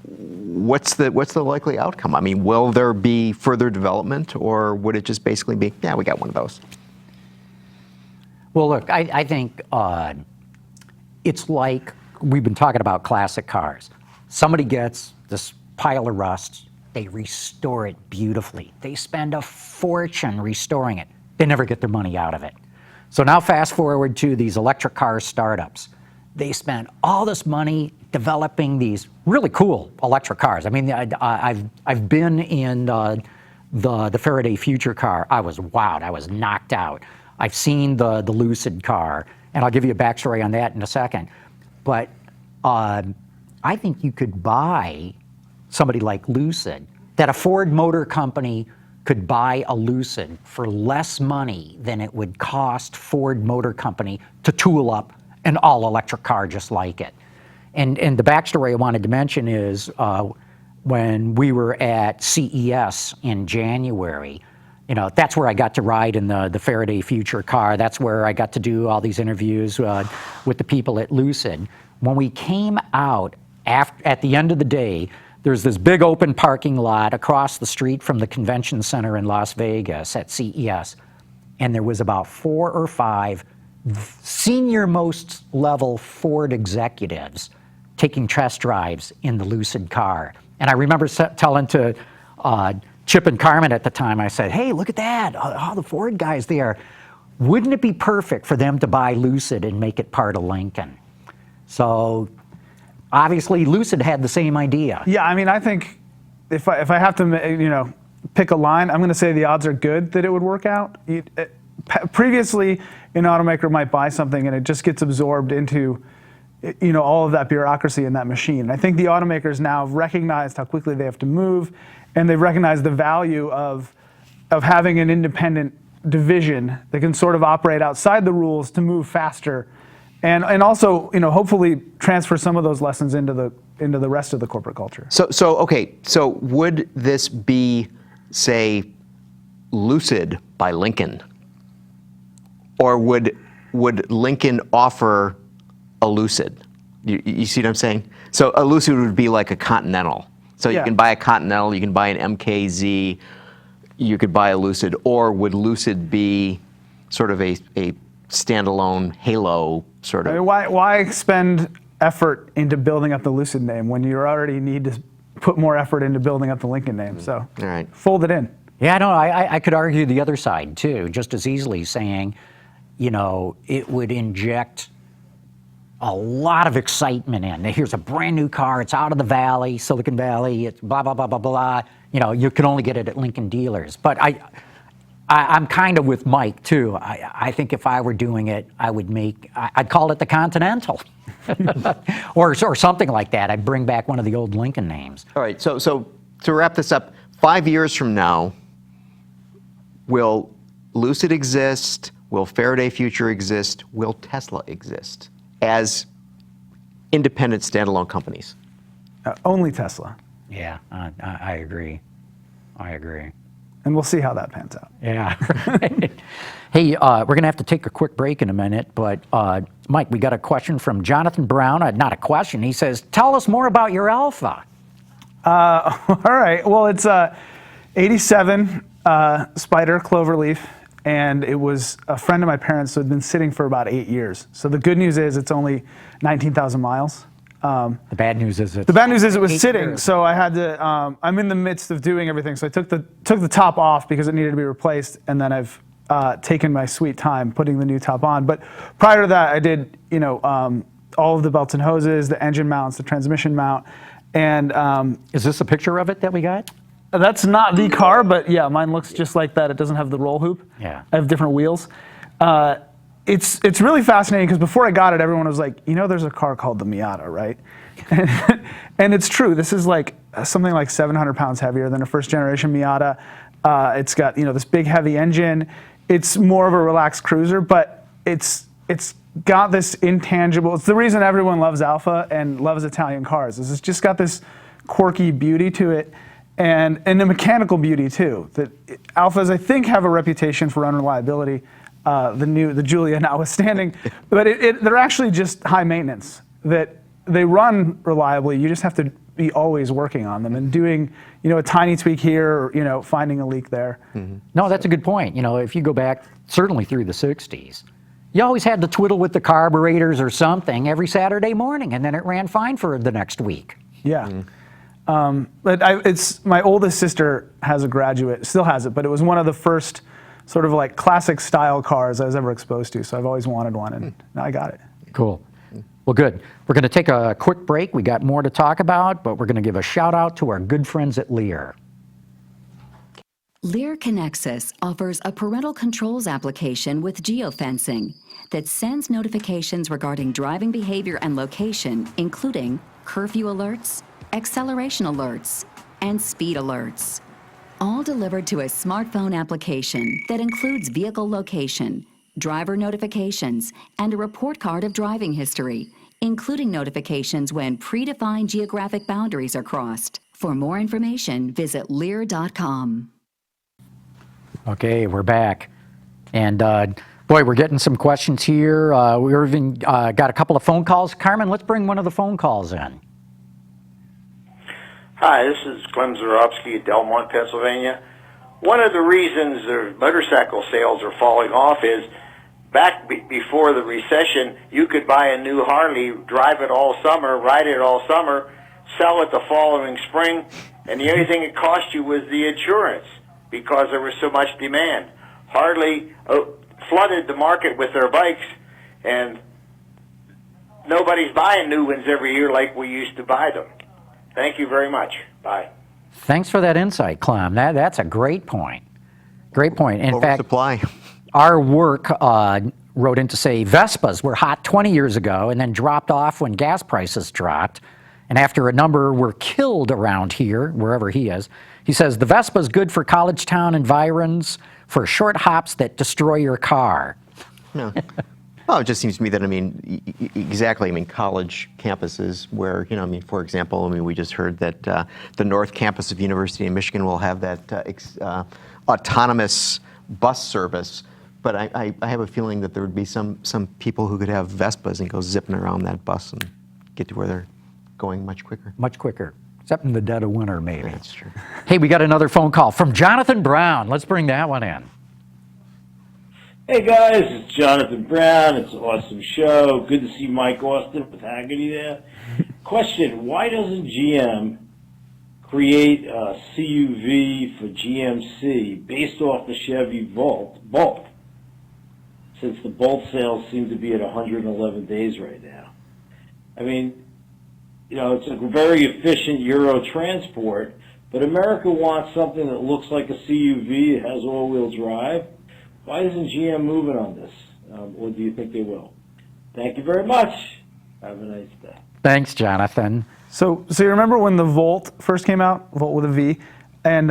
what's the likely outcome? I mean, will there be further development, or would it just basically be, yeah, we got one of those? Well, look, I think it's like we've been talking about classic cars. Somebody gets this pile of rust, they restore it beautifully. They spend a fortune restoring it. They never get their money out of it. So now fast forward to these electric car startups. They spend all this money developing these really cool electric cars. I mean, I've been in the Faraday Future car. I was wowed. I was knocked out. I've seen the Lucid car, and I'll give you a backstory on that in a second. But I think you could buy somebody like Lucid, that a Ford Motor Company could buy a Lucid for less money than it would cost Ford Motor Company to tool up an all-electric car just like it. And the backstory I wanted to mention is when we were at CES in January, you know, that's where I got to ride in the Faraday Future car. That's where I got to do all these interviews with the people at Lucid. When we came out, at the end of the day, there's this big open parking lot across the street from the convention center in Las Vegas at CES. And there was about 4 or 5 senior-most level Ford executives taking test drives in the Lucid car. And I remember telling to Chip and Carmen at the time, I said, hey, look at that, all the Ford guys there. Wouldn't it be perfect for them to buy Lucid and make it part of Lincoln? So obviously Lucid had the same idea. Yeah, I mean, I think if I have to, pick a line, I'm going to say the odds are good that it would work out. Previously, an automaker might buy something and it just gets absorbed into, all of that bureaucracy in that machine. And I think the automakers now have recognized how quickly they have to move, and they've recognized the value of having an independent division that can sort of operate outside the rules to move faster, and also, hopefully transfer some of those lessons into the rest of the corporate culture. So would this be, say, Lucid by Lincoln, or would Lincoln offer a Lucid? You see what I'm saying? So a Lucid would be like a Continental. So you Yeah. can buy a Continental, you can buy an MKZ, you could buy a Lucid, or would Lucid be sort of a standalone halo sort I of? mean, why spend effort into building up the Lucid name when you already need to put more effort into building up the Lincoln name? So All right. fold it in. Yeah, no, I could argue the other side too, just as easily, saying, it would inject a lot of excitement in. Here's a brand new car, it's out of the valley, Silicon Valley, it's blah, blah, blah, blah, blah. You can only get it at Lincoln dealers. But I'm kind of with Mike too. I think if I were doing it, I'd call it the Continental or something like that. I'd bring back one of the old Lincoln names. All right, so to wrap this up, 5 years from now, will Lucid exist? Will Faraday Future exist? Will Tesla exist as independent standalone companies? Only Tesla. Yeah, I agree. And we'll see how that pans out. Yeah. Right. Hey, we're going to have to take a quick break in a minute, but Mike, we got a question from Jonathan Brown. Not a question. He says, tell us more about your Alpha. All right. Well, it's a 87 Spider Cloverleaf, and it was a friend of my parents who had been sitting for about 8 years. So the good news is it's only 19,000 miles. The bad news is The bad news is it was 8 sitting, years. so I had to. I'm in the midst of doing everything, so I took the top off because it needed to be replaced, and then I've taken my sweet time putting the new top on. But prior to that, I did all of the belts and hoses, the engine mounts, the transmission mount, and Is this a picture of it that we got? that's not the car, but yeah, mine looks just like that. It doesn't have the roll hoop. Yeah. I have different wheels. It's really fascinating because before I got it, everyone was like, there's a car called the Miata, right? And it's true. This is like something like 700 pounds heavier than a first generation Miata. It's got this big heavy engine. It's more of a relaxed cruiser, but it's got this intangible. It's the reason everyone loves Alfa and loves Italian cars. Is it's just got this quirky beauty to it, and a mechanical beauty too. That Alfas, I think, have a reputation for unreliability. The Giulia notwithstanding, but they're actually just high maintenance. That they run reliably. You just have to be always working on them and doing, a tiny tweak here, or, finding a leak there. No, that's a good point. If you go back certainly through the 60s, you always had to twiddle with the carburetors or something every Saturday morning, and then it ran fine for the next week. Yeah. But it's my oldest sister has a Graduate, still has it, but it was one of the first sort of like classic style cars I was ever exposed to. So I've always wanted one, and now I got it. Cool. Well, good. We're going to take a quick break. We got more to talk about, but we're going to give a shout out to our good friends at Lear. Lear Connexus offers a parental controls application with geofencing that sends notifications regarding driving behavior and location, including curfew alerts, acceleration alerts, and speed alerts. All delivered to a smartphone application that includes vehicle location, driver notifications, and a report card of driving history, including notifications when predefined geographic boundaries are crossed. For more information, visit lear.com. Okay, we're back. And boy, we're getting some questions here. We've even got a couple of phone calls. Carmen, let's bring one of the phone calls in. Hi, this is Clem Zarowski at Delmont, Pennsylvania. One of the reasons the motorcycle sales are falling off is back before the recession, you could buy a new Harley, drive it all summer, ride it all summer, sell it the following spring, and the only thing it cost you was the insurance because there was so much demand. Harley flooded the market with their bikes, and nobody's buying new ones every year like we used to buy them. Thank you very much. Bye. Thanks for that insight, Clem. That's a great point. Great point. In fact, Oversupply. our work wrote in to say Vespas were hot 20 years ago and then dropped off when gas prices dropped. And after a number were killed around here, wherever he is, he says the Vespa's good for college town environs, for short hops that destroy your car. No. Well, it just seems to me that, exactly, college campuses where, for example, we just heard that the North Campus of University of Michigan will have that autonomous bus service, but I have a feeling that there would be some people who could have Vespas and go zipping around that bus and get to where they're going much quicker. Much quicker, except in the dead of winter, maybe. That's true. Hey, we got another phone call from Jonathan Brown. Let's bring that one in. Hey guys, it's Jonathan Brown. It's an awesome show. Good to see Mike Austin with Hagerty there. Question, why doesn't GM create a CUV for GMC based off the Chevy Bolt, since the Bolt sales seem to be at 111 days right now? It's a very efficient Euro transport, but America wants something that looks like a CUV, it has all-wheel drive. Why isn't GM moving on this? Or do you think they will? Thank you very much. Have a nice day. Thanks, Jonathan. So you remember when the Volt first came out, Volt with a V, and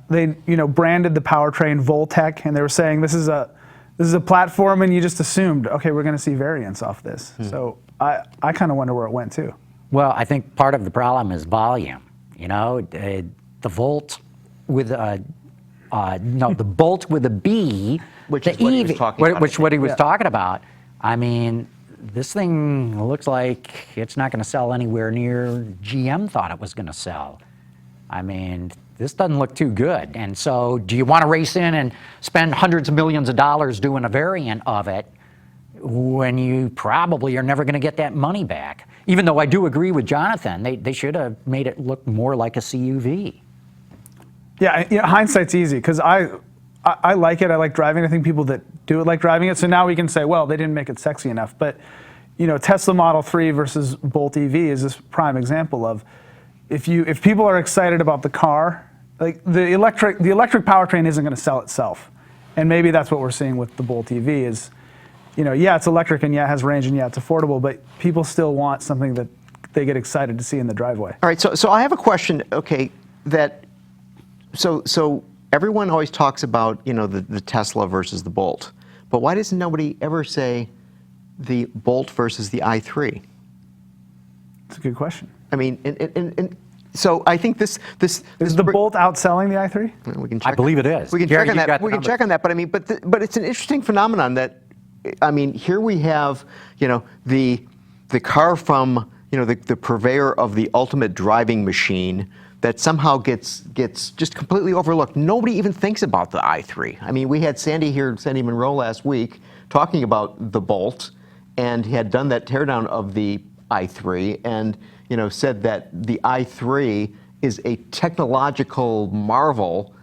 they branded the powertrain Voltec, and they were saying this is a platform, and you just assumed, okay, we're going to see variants off this. So I kind of wonder where it went too. Well, I think part of the problem is volume. The Volt with a the Bolt with a B, Which the is what he was EV, talking about, which I what he think. was Yeah. talking about. This thing looks like it's not going to sell anywhere near GM thought it was going to sell. This doesn't look too good. And so, do you want to race in and spend hundreds of millions of dollars doing a variant of it when you probably are never going to get that money back? Even though I do agree with Jonathan, they should have made it look more like a CUV. Yeah, hindsight's easy because I like it. I like driving. I think people that do it like driving it. So now we can say, well, they didn't make it sexy enough. But Tesla Model 3 versus Bolt EV is this prime example of if people are excited about the car, like the electric powertrain isn't going to sell itself, and maybe that's what we're seeing with the Bolt EV is, it's electric and yeah, it has range and yeah, it's affordable, but people still want something that they get excited to see in the driveway. All right, so I have a question, okay, so everyone always talks about, the Tesla versus the Bolt, but why doesn't nobody ever say the Bolt versus the i3? It's a good question. And so I think this Is the Bolt outselling the i3? we can check I believe it is. We can Jerry, check on you got that. the We can numbers. check on that. But it's an interesting phenomenon that, here we have, the car from, the purveyor of the ultimate driving machine that somehow gets just completely overlooked. Nobody even thinks about the i3. I mean, we had Sandy Monroe last week talking about the Bolt, and he had done that teardown of the i3, and said that the i3 is a technological marvel.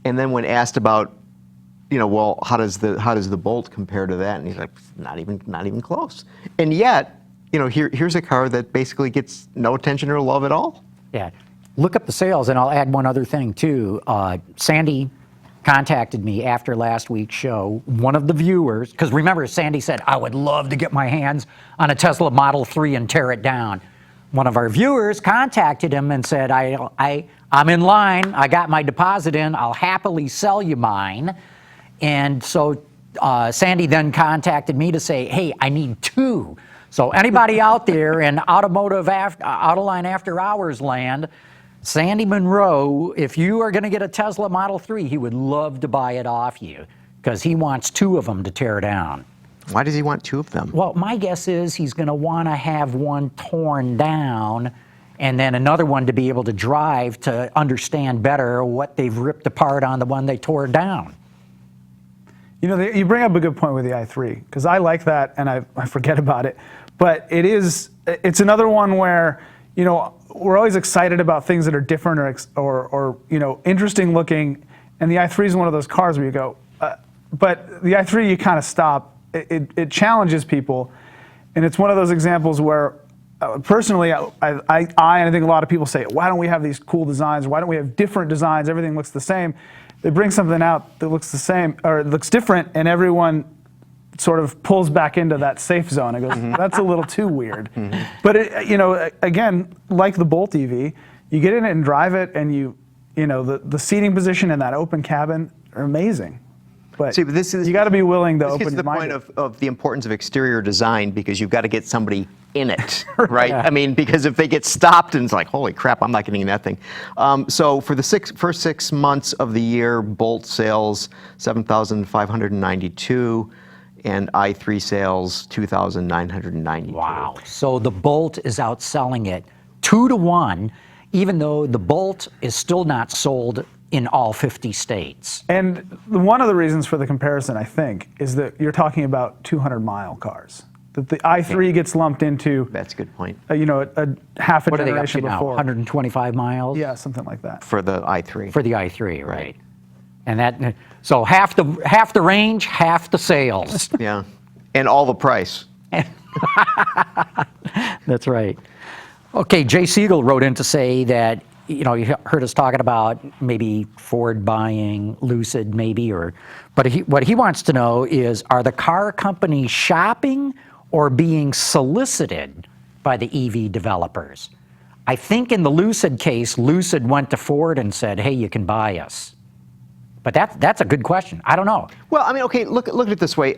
And then when asked about, well, how does the Bolt compare to that? And he's like, not even close. And yet, here's a car that basically gets no attention or love at all. Yeah. Look up the sales, and I'll add one other thing, too. Sandy contacted me after last week's show. One of the viewers, because remember, Sandy said, I would love to get my hands on a Tesla Model 3 and tear it down. One of our viewers contacted him and said, I'm in line. I got my deposit in. I'll happily sell you mine. And so Sandy then contacted me to say, hey, I need 2. So anybody out there in Autoline After Hours land, Sandy Monroe, if you are going to get a Tesla Model 3, he would love to buy it off you because he wants 2 of them to tear down. Why does he want 2 of them? Well, my guess is he's going to want to have one torn down and then another one to be able to drive to understand better what they've ripped apart on the one they tore down. You bring up a good point with the i3, because I like that and I forget about it. But it's another one where, we're always excited about things that are different or interesting looking, and the i3 is one of those cars where you go, but the i3 you kind of stop. It challenges people, and it's one of those examples where, personally, I and I think a lot of people say, why don't we have these cool designs? Why don't we have different designs? Everything looks the same. They bring something out that looks the same or it looks different, and everyone sort of pulls back into that safe zone. It goes, that's a little too weird. But again, like the Bolt EV, you get in it and drive it, and the seating position in that open cabin are amazing. But you got to be willing to open your mind. This is the point of the importance of exterior design, because you've got to get somebody in it, right? Yeah. I mean, because if they get stopped and it's like, holy crap, I'm not getting in that thing. So for the first 6 months of the year, Bolt sales 7,592. And i3 sales 2,992. Wow. So the Bolt is outselling it 2 to 1, even though the Bolt is still not sold in all 50 states. And one of the reasons for the comparison, I think, is that you're talking about 200-mile cars. That the i3 gets lumped into. That's a good point. A half a What are they up generation to now? before. 125 miles? Yeah, something like that. For the i3. For the i3, right. And so half the range, half the sales. Yeah, and all the price. That's right. Okay, Jay Siegel wrote in to say that, you heard us talking about maybe Ford buying Lucid, maybe, but what he wants to know is, are the car companies shopping or being solicited by the EV developers? I think in the Lucid case, Lucid went to Ford and said, hey, you can buy us. But that's a good question. I don't know. Well, I mean, okay, look at it this way.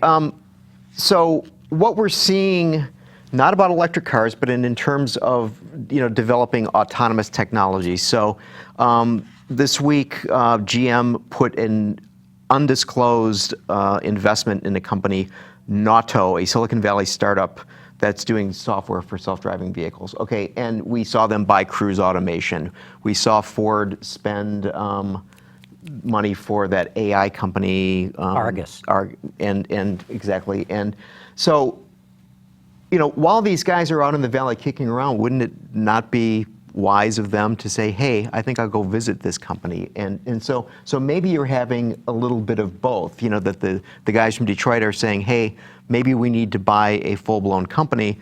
So what we're seeing, not about electric cars, but in terms of developing autonomous technology. So this week, GM put an undisclosed investment in a company, Nauto, a Silicon Valley startup that's doing software for self-driving vehicles. Okay, and we saw them buy Cruise Automation. We saw Ford spend money for that AI company, Argus. And exactly. And so, while these guys are out in the valley kicking around, wouldn't it not be wise of them to say, hey, I think I'll go visit this company? And so maybe you're having a little bit of both, that the guys from Detroit are saying, hey, maybe we need to buy a full-blown company.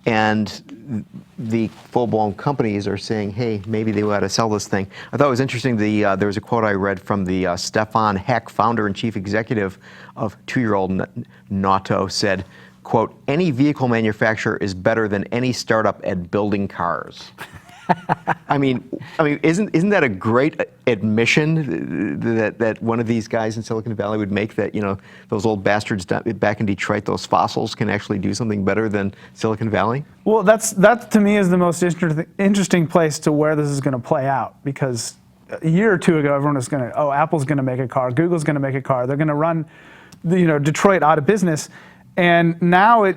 And the full-blown companies are saying, hey, maybe they ought to sell this thing. I thought it was interesting, there was a quote I read from the Stefan Heck, founder and chief executive of 2-year-old Nauto, said, quote, any vehicle manufacturer is better than any startup at building cars. I mean, isn't that a great admission that one of these guys in Silicon Valley would make, that those old bastards back in Detroit, those fossils, can actually do something better than Silicon Valley? Well, that to me is the most interesting place to where this is going to play out, because a year or two ago, everyone was going to, Apple's going to make a car, Google's going to make a car, they're going to run, Detroit out of business, and now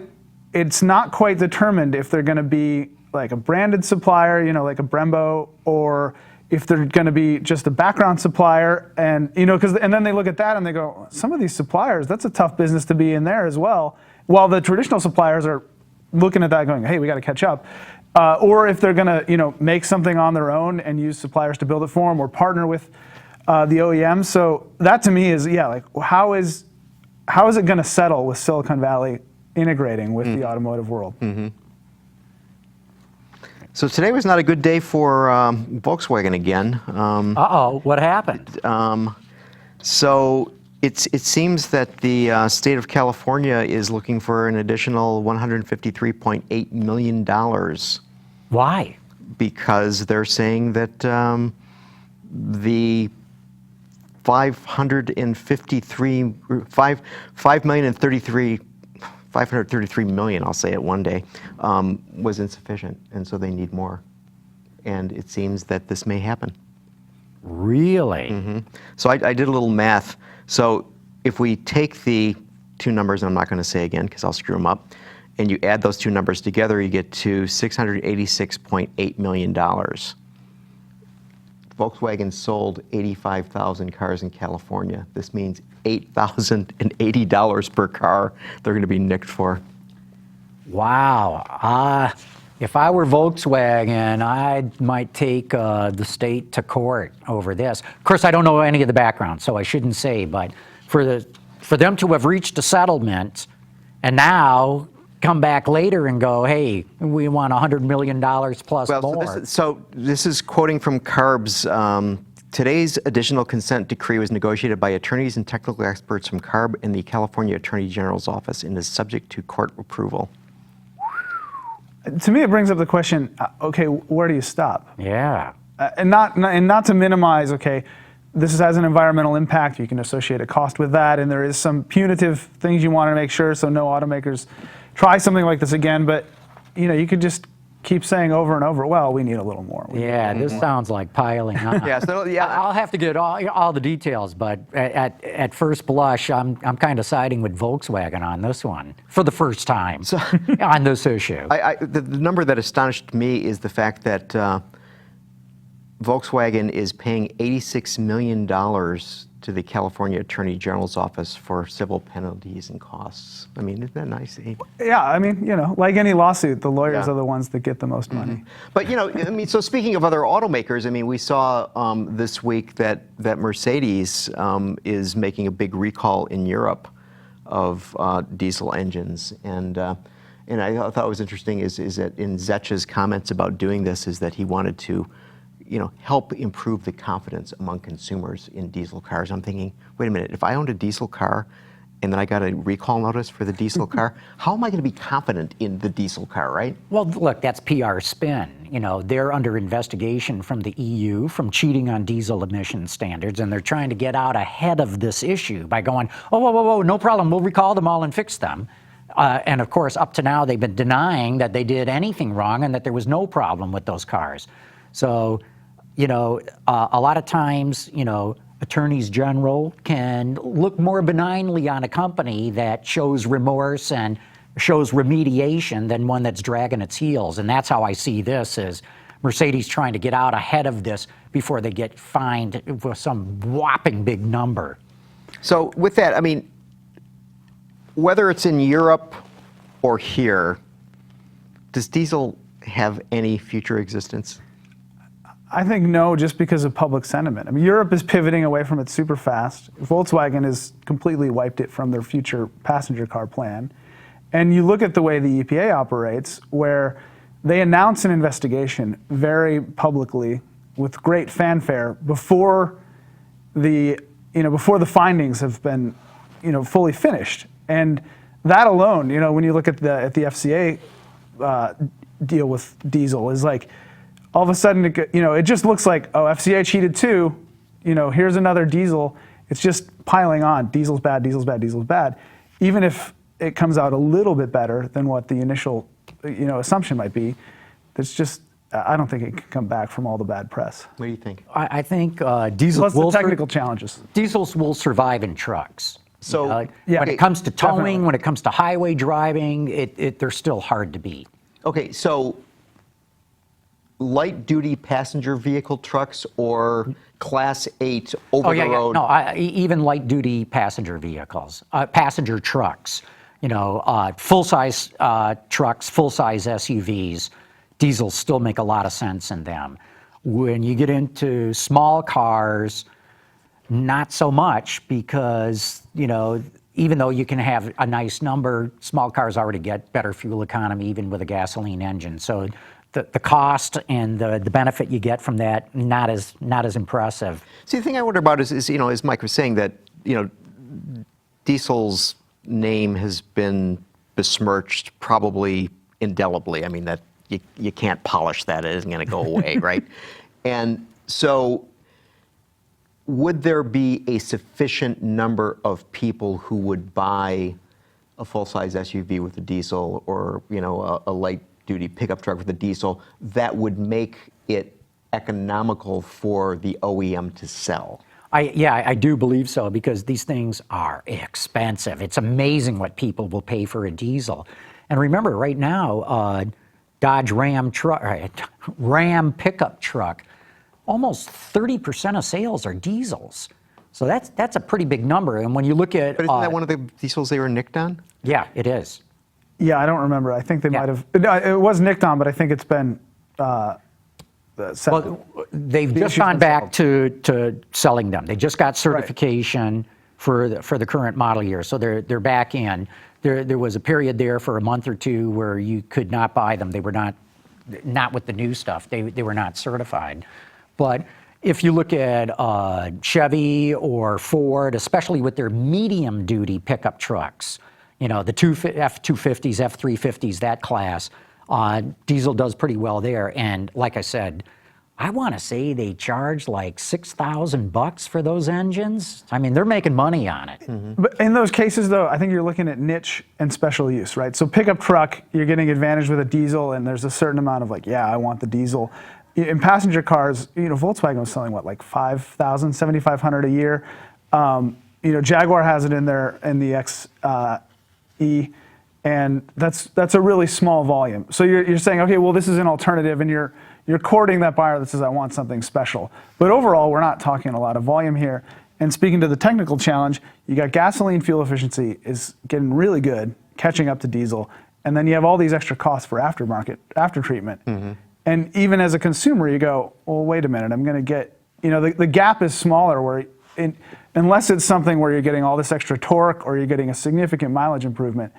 it's not quite determined if they're going to be like a branded supplier, like a Brembo, or if they're going to be just a background supplier, and and then they look at that and they go, some of these suppliers, that's a tough business to be in there as well. While the traditional suppliers are looking at that, going, hey, we got to catch up. Or if they're going to make something on their own and use suppliers to build it for them, or partner with the OEM. So that to me is like how is it going to settle with Silicon Valley integrating with the automotive world? Mm-hmm. So today was not a good day for Volkswagen again. Uh-oh, what happened? So it seems that the state of California is looking for an additional $153.8 million. Why? Because they're saying that the 533 million, I'll say it one day, was insufficient, and so they need more. And it seems that this may happen. Really? Mm-hmm. So I did a little math. So if we take the two numbers, and I'm not going to say again because I'll screw them up, and you add those two numbers together, you get to $686.8 million. Volkswagen sold 85,000 cars in California. This means $8,080 per car they're going to be nicked for. Wow. If I were Volkswagen, I might take the state to court over this. Of course, I don't know any of the background, so I shouldn't say, but for them to have reached a settlement and now come back later and go, hey, we want $100 million plus more. So this is quoting from CARB's. Today's additional consent decree was negotiated by attorneys and technical experts from CARB and the California Attorney General's office and is subject to court approval. To me, it brings up the question, okay, where do you stop? Yeah. And not to minimize, okay, this has an environmental impact, you can associate a cost with that, and there is some punitive things you want to make sure so no automakers try something like this again, but you could just keep saying over and over, well, we need a little more. This sounds like piling on. I'll have to get all the details, but at first blush, I'm kind of siding with Volkswagen on this one for the first time on this issue. The number that astonished me is the fact that Volkswagen is paying $86 million to the California Attorney General's office for civil penalties and costs. I mean, isn't that nice? Yeah, I mean, like any lawsuit, the lawyers are the ones that get the most money. But I mean, so speaking of other automakers, I mean, we saw this week that Mercedes is making a big recall in Europe of diesel engines, and I thought what was interesting is that in Zetch's comments about doing this is that he wanted to help improve the confidence among consumers in diesel cars. I'm thinking, wait a minute, if I owned a diesel car and then I got a recall notice for the diesel car, how am I going to be confident in the diesel car, right? Well, look, that's PR spin. They're under investigation from the EU from cheating on diesel emission standards, and they're trying to get out ahead of this issue by going, oh, whoa, no problem, we'll recall them all and fix them. And of course, up to now, they've been denying that they did anything wrong and that there was no problem with those cars. So, a lot of times, attorneys general can look more benignly on a company that shows remorse and shows remediation than one that's dragging its heels. And that's how I see this, as Mercedes trying to get out ahead of this before they get fined for some whopping big number. So with that, I mean, whether it's in Europe or here, does diesel have any future existence? I think no, just because of public sentiment. I mean, Europe is pivoting away from it super fast. Volkswagen has completely wiped it from their future passenger car plan. And you look at the way the EPA operates, where they announce an investigation very publicly with great fanfare before the findings have been, fully finished. And that alone, when you look at the FCA deal with diesel, is like, all of a sudden, it just looks like, oh, FCA cheated too. Here's another diesel. It's just piling on. Diesel's bad, diesel's bad, diesel's bad. Even if it comes out a little bit better than what the initial, assumption might be, it's just, I don't think it can come back from all the bad press. What do you think? I think diesels Plus the technical challenges. Diesels will survive in trucks. So when it comes to towing, definitely. when it comes to highway driving, they're still hard to beat. Okay, so light-duty passenger vehicle trucks or Class 8 Oh, yeah, yeah. over-the-road? No, even light-duty passenger vehicles, passenger trucks, full-size trucks, full-size SUVs, diesels still make a lot of sense in them. When you get into small cars, not so much because, even though you can have a nice number, small cars already get better fuel economy even with a gasoline engine. So the cost and the benefit you get from that, not as impressive. See, the thing I wonder about is as Mike was saying, that, diesel's name has been besmirched probably indelibly. I mean, that you can't polish that. It isn't going to go away, right? And so would there be a sufficient number of people who would buy a full-size SUV with a diesel or, a light-duty pickup truck with a diesel that would make it economical for the OEM to sell? I do believe so, because these things are expensive. It's amazing what people will pay for a diesel. And remember, right now, Dodge Ram pickup truck, almost 30% of sales are diesels. So that's a pretty big number. And when you look at... But isn't that one of the diesels they were nicked on? Yeah, it is. Yeah, I don't remember. I think they might have. No, it was nicked on, but I think it's been. Well, they've just gone back to selling them. They just got certification for the current model year, so they're back in. There was a period there for a month or two where you could not buy them. They were not with the new stuff. They were not certified. But if you look at Chevy or Ford, especially with their medium-duty pickup trucks, the F-250s, F-350s, that class, diesel does pretty well there. And like I said, I want to say they charge like $6,000 for those engines. I mean, they're making money on it. Mm-hmm. But in those cases, though, I think you're looking at niche and special use, right? So pickup truck, you're getting advantage with a diesel, and there's a certain amount of I want the diesel. In passenger cars, Volkswagen was selling like 5,000, 7,500 a year. Jaguar has it in there in the XE, and that's a really small volume. So you're saying, okay, well, this is an alternative, and you're courting that buyer that says, I want something special. But overall, we're not talking a lot of volume here. And speaking to the technical challenge, you got gasoline fuel efficiency is getting really good, catching up to diesel, and then you have all these extra costs for after treatment. Mm-hmm. And even as a consumer, you go, well, wait a minute, I'm going to get, the gap is smaller where, unless it's something where you're getting all this extra torque or you're getting a significant mileage improvement.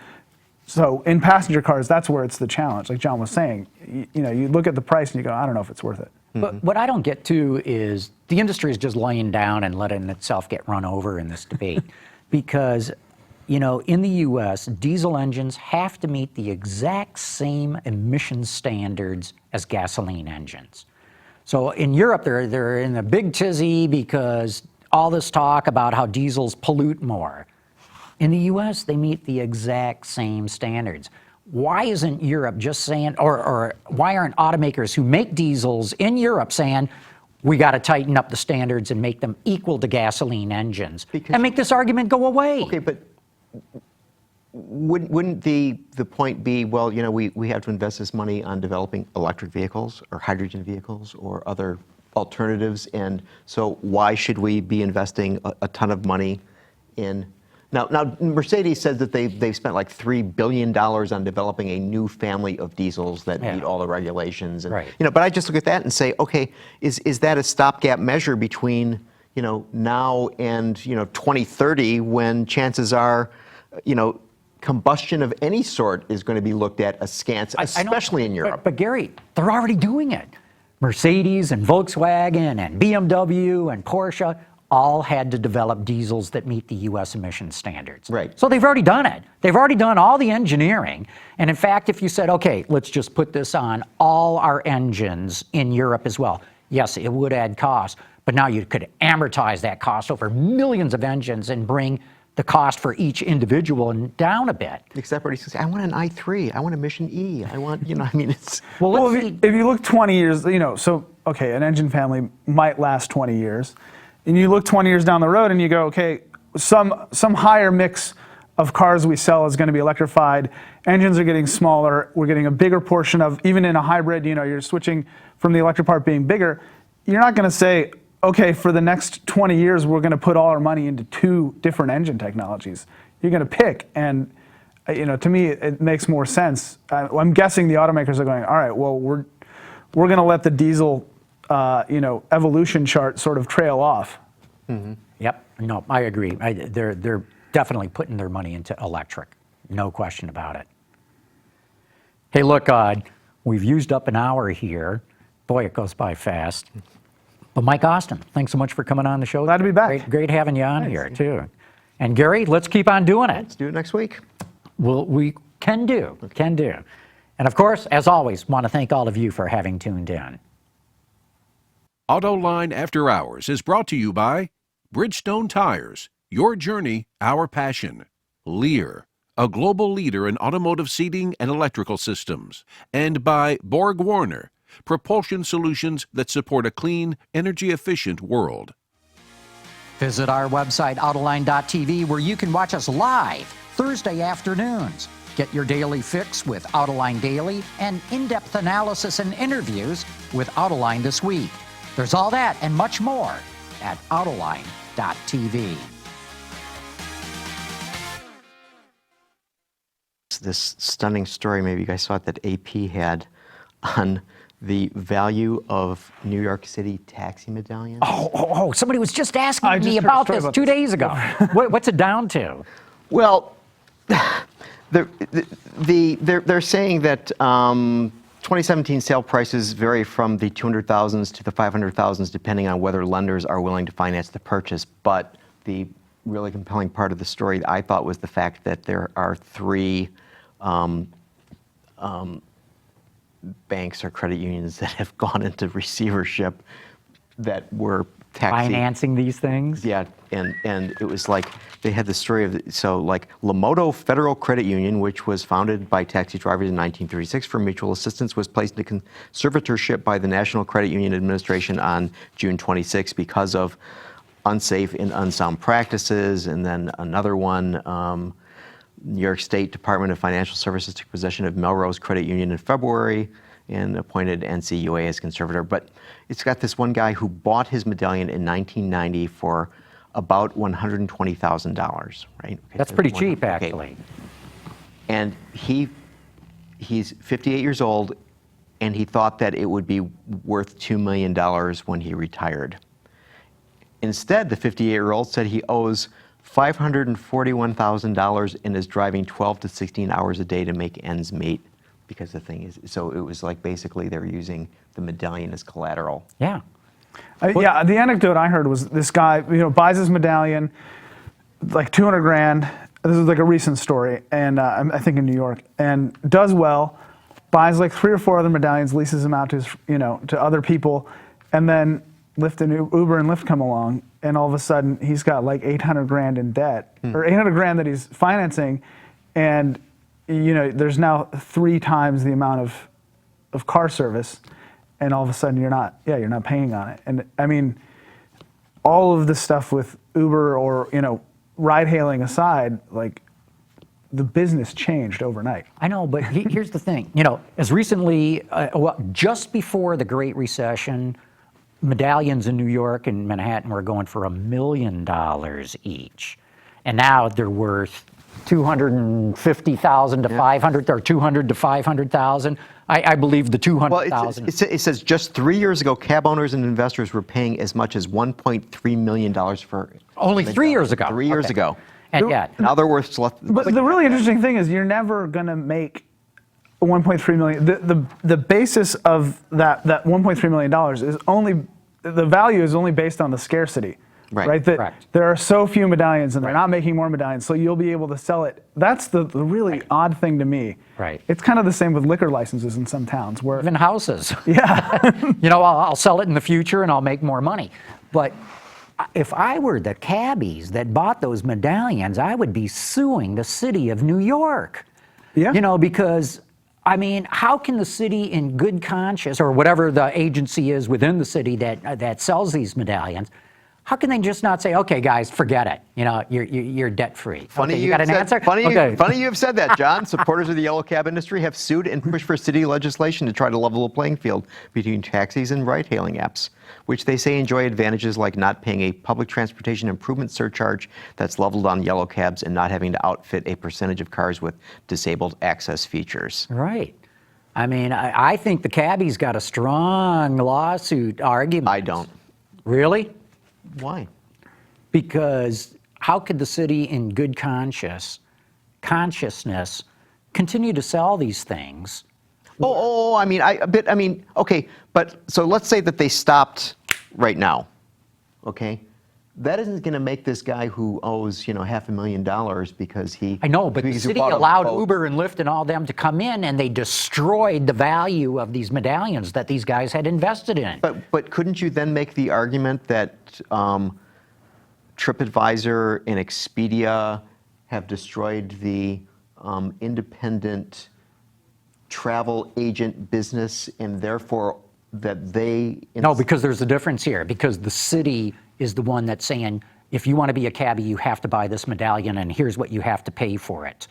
So in passenger cars, that's where it's the challenge. Like John was saying, you look at the price and you go, I don't know if it's worth it. But what I don't get to is the industry is just laying down and letting itself get run over in this debate. Because, in the US, diesel engines have to meet the exact same emission standards as gasoline engines. So in Europe, they're in a big tizzy because all this talk about how diesels pollute more. In the US, they meet the exact same standards. Why isn't Europe just saying, or why aren't automakers who make diesels in Europe saying, we got to tighten up the standards and make them equal to gasoline engines and make this argument go away? Okay, but wouldn't the point be, well, we have to invest this money on developing electric vehicles or hydrogen vehicles or other alternatives, and so why should we be investing a ton of money in... Now, Mercedes says that they've spent like $3 billion on developing a new family of diesels that meet all the regulations. And, right. But I just look at that and say, okay, is that a stopgap measure between now and 2030, when chances are, combustion of any sort is going to be looked at askance, especially in Europe. But Gary, they're already doing it. Mercedes and Volkswagen and BMW and Porsche all had to develop diesels that meet the U.S. emission standards. Right. So they've already done it. They've already done all the engineering. And in fact, if you said, okay, let's just put this on all our engines in Europe as well, yes, it would add cost, but now you could amortize that cost over millions of engines and bring the cost for each individual down a bit. Except for he says, I want an i3, I want emission E, I want, it's... Well, if you look 20 years, so, okay, an engine family might last 20 years. And you look 20 years down the road and you go, okay, some higher mix of cars we sell is going to be electrified. Engines are getting smaller. We're getting a bigger portion of, even in a hybrid, you're switching from the electric part being bigger. You're not going to say, okay, for the next 20 years, we're going to put all our money into 2 different engine technologies. You're going to pick, and to me, it makes more sense. I'm guessing the automakers are going, all right, well, we're going to let the diesel, evolution chart sort of trail off. Mm-hmm. Yep. No, I agree. They're definitely putting their money into electric. No question about it. Hey, look, we've used up an hour here. Boy, it goes by fast. But Mike Austin, thanks so much for coming on the show. Glad to be back. Great having you on here, too. And Gary, let's keep on doing it. Let's do it next week. Well, we can do. And of course, as always, want to thank all of you for having tuned in. Autoline After Hours is brought to you by Bridgestone Tires, your journey, our passion. Lear, a global leader in automotive seating and electrical systems. And by Borg Warner, propulsion solutions that support a clean, energy-efficient world. Visit our website, Autoline.tv, where you can watch us live Thursday afternoons. Get your daily fix with Autoline Daily and in-depth analysis and interviews with Autoline This Week. There's all that and much more at Autoline.tv. This stunning story, maybe you guys saw it, that AP had on the value of New York City taxi medallions. Oh, somebody was just asking me about this 2 days ago. What's it down to? Well, they're saying that 2017 sale prices vary from the 200,000s to the 500,000s, depending on whether lenders are willing to finance the purchase. But the really compelling part of the story, I thought, was the fact that there are 3 banks or credit unions that have gone into receivership that were financing these things. Yeah, and it was like they had the story of Lamoto Federal Credit Union, which was founded by taxi drivers in 1936 for mutual assistance, was placed into conservatorship by the National Credit Union Administration on June 26 because of unsafe and unsound practices. And then another one, New York State Department of Financial Services took possession of Melrose Credit Union in February and appointed NCUA as conservator. But it's got this one guy who bought his medallion in 1990 for about $120,000, right? Okay, that's pretty cheap, actually. And he's 58 years old, and he thought that it would be worth $2 million when he retired. Instead, the 58-year-old said he owes $541,000 and is driving 12 to 16 hours a day to make ends meet. Because the thing is, so it was like basically they're using the medallion as collateral. Yeah. Yeah, the anecdote I heard was this guy, buys his medallion, like 200 grand. This is like a recent story, and I think in New York, and does well, buys like 3 or 4 other medallions, leases them out to his, to other people, and then Uber and Lyft come along, and all of a sudden he's got like 800 grand in debt, or 800 grand that he's financing, and there's now 3 times the amount of car service, and all of a sudden you're not paying on it. And I mean, all of the stuff with Uber or ride hailing aside, like the business changed overnight. I know, but here's the thing. As recently, just before the Great Recession, medallions in New York and Manhattan were going for $1 million each, and now they're worth $250,000 to 500, or 200 to 500,000. I believe the 200,000. Well, it says just 3 years ago, cab owners and investors were paying as much as $1.3 million for. Only 3 years ago. 3 years ago. And yet, now they're worth. But the really interesting thing is, you're never going to make 1.3 million. The basis of that $1.3 million is only, the value is only based on the scarcity. Right? Correct. There are so few medallions, and they're not making more medallions, so you'll be able to sell it. That's the really odd thing to me. Right. It's kind of the same with liquor licenses in some towns, where even houses. Yeah. I'll sell it in the future and I'll make more money. But if I were the cabbies that bought those medallions, I would be suing the city of New York. Yeah. Because I mean, how can the city in good conscience, or whatever the agency is within the city that sells these medallions, How can they just not say, okay, guys, forget it? You know, you're debt free. Funny okay, you got an said, answer? Funny, okay. funny you have said that, John. Supporters of the yellow cab industry have sued and pushed for city legislation to try to level the playing field between taxis and ride-hailing apps, which they say enjoy advantages like not paying a public transportation improvement surcharge that's leveled on yellow cabs and not having to outfit a percentage of cars with disabled access features. Right. I mean, I think the cabbie's got a strong lawsuit argument. I don't. Really? Why? Because how could the city in good consciousness continue to sell these things? I mean, okay, but so let's say that they stopped right now, okay? That isn't going to make this guy who owes, $500,000 because he. I know, but the because he city bought a allowed boat. Uber and Lyft and all them to come in, and they destroyed the value of these medallions that these guys had invested in. But couldn't you then make the argument that TripAdvisor and Expedia have destroyed the independent travel agent business, and therefore that they... No, because there's a difference here, because the city is the one that's saying, if you want to be a cabbie, you have to buy this medallion, and here's what you have to pay for it.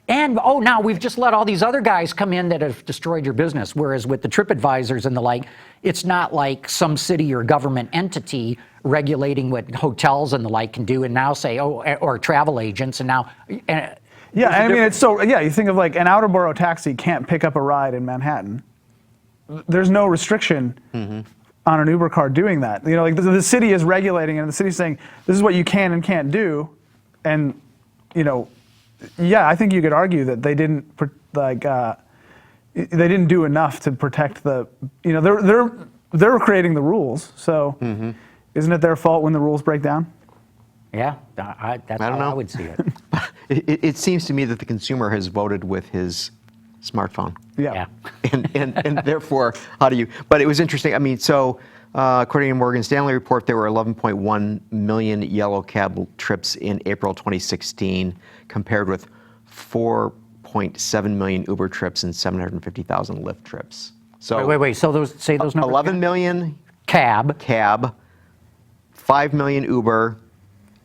And, now we've just let all these other guys come in that have destroyed your business, whereas with the TripAdvisors and the like, it's not like some city or government entity regulating what hotels and the like can do, and now say, or travel agents, and now... Yeah, I mean, it's so, you think of like an outer borough taxi can't pick up a ride in Manhattan. There's no restriction on an Uber car doing that. Like the city is regulating, and the city's saying, this is what you can and can't do. And, I think you could argue that they didn't, they didn't do enough to protect the, they're creating the rules. So isn't it their fault when the rules break down? Yeah, that's I don't how know. I would see it. It seems to me that the consumer has voted with his smartphone. Yeah. And therefore, how do you... But it was interesting. I mean, so according to a Morgan Stanley report, there were 11.1 million yellow cab trips in April 2016, compared with 4.7 million Uber trips and 750,000 Lyft trips. So Wait. So those numbers. 11 million cab, 5 million Uber,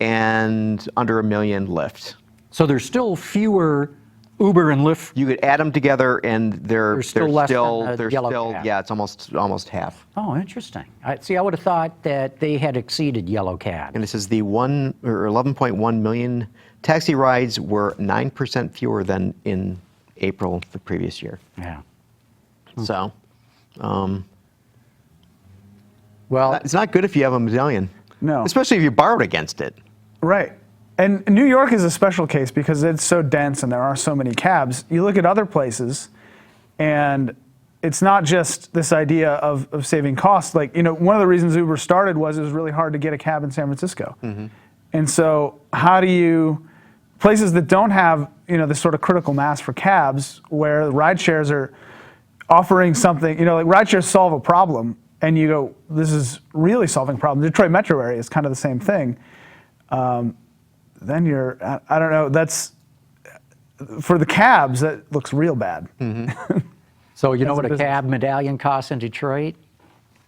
and under a million Lyft. So there's still fewer Uber and Lyft. You could add them together, and they're still less than the yellow still cab. yeah, it's almost half. Oh, interesting. I would have thought that they had exceeded yellow cab. And it says the 11.1 million taxi rides were 9% fewer than in April the previous year. Yeah. So, Well, it's not good if you have a medallion. No. Especially if you borrowed against it. Right. And New York is a special case because it's so dense and there are so many cabs. You look at other places, and it's not just this idea of saving costs. Like, one of the reasons Uber started was it was really hard to get a cab in San Francisco. And so how do you, places that don't have, this sort of critical mass for cabs, where ride shares are offering something, like ride shares solve a problem, and you go, this is really solving a problem. Detroit metro area is kind of the same thing. Then I don't know, that's, for the cabs, that looks real bad. so you know what a business. cab medallion costs in Detroit?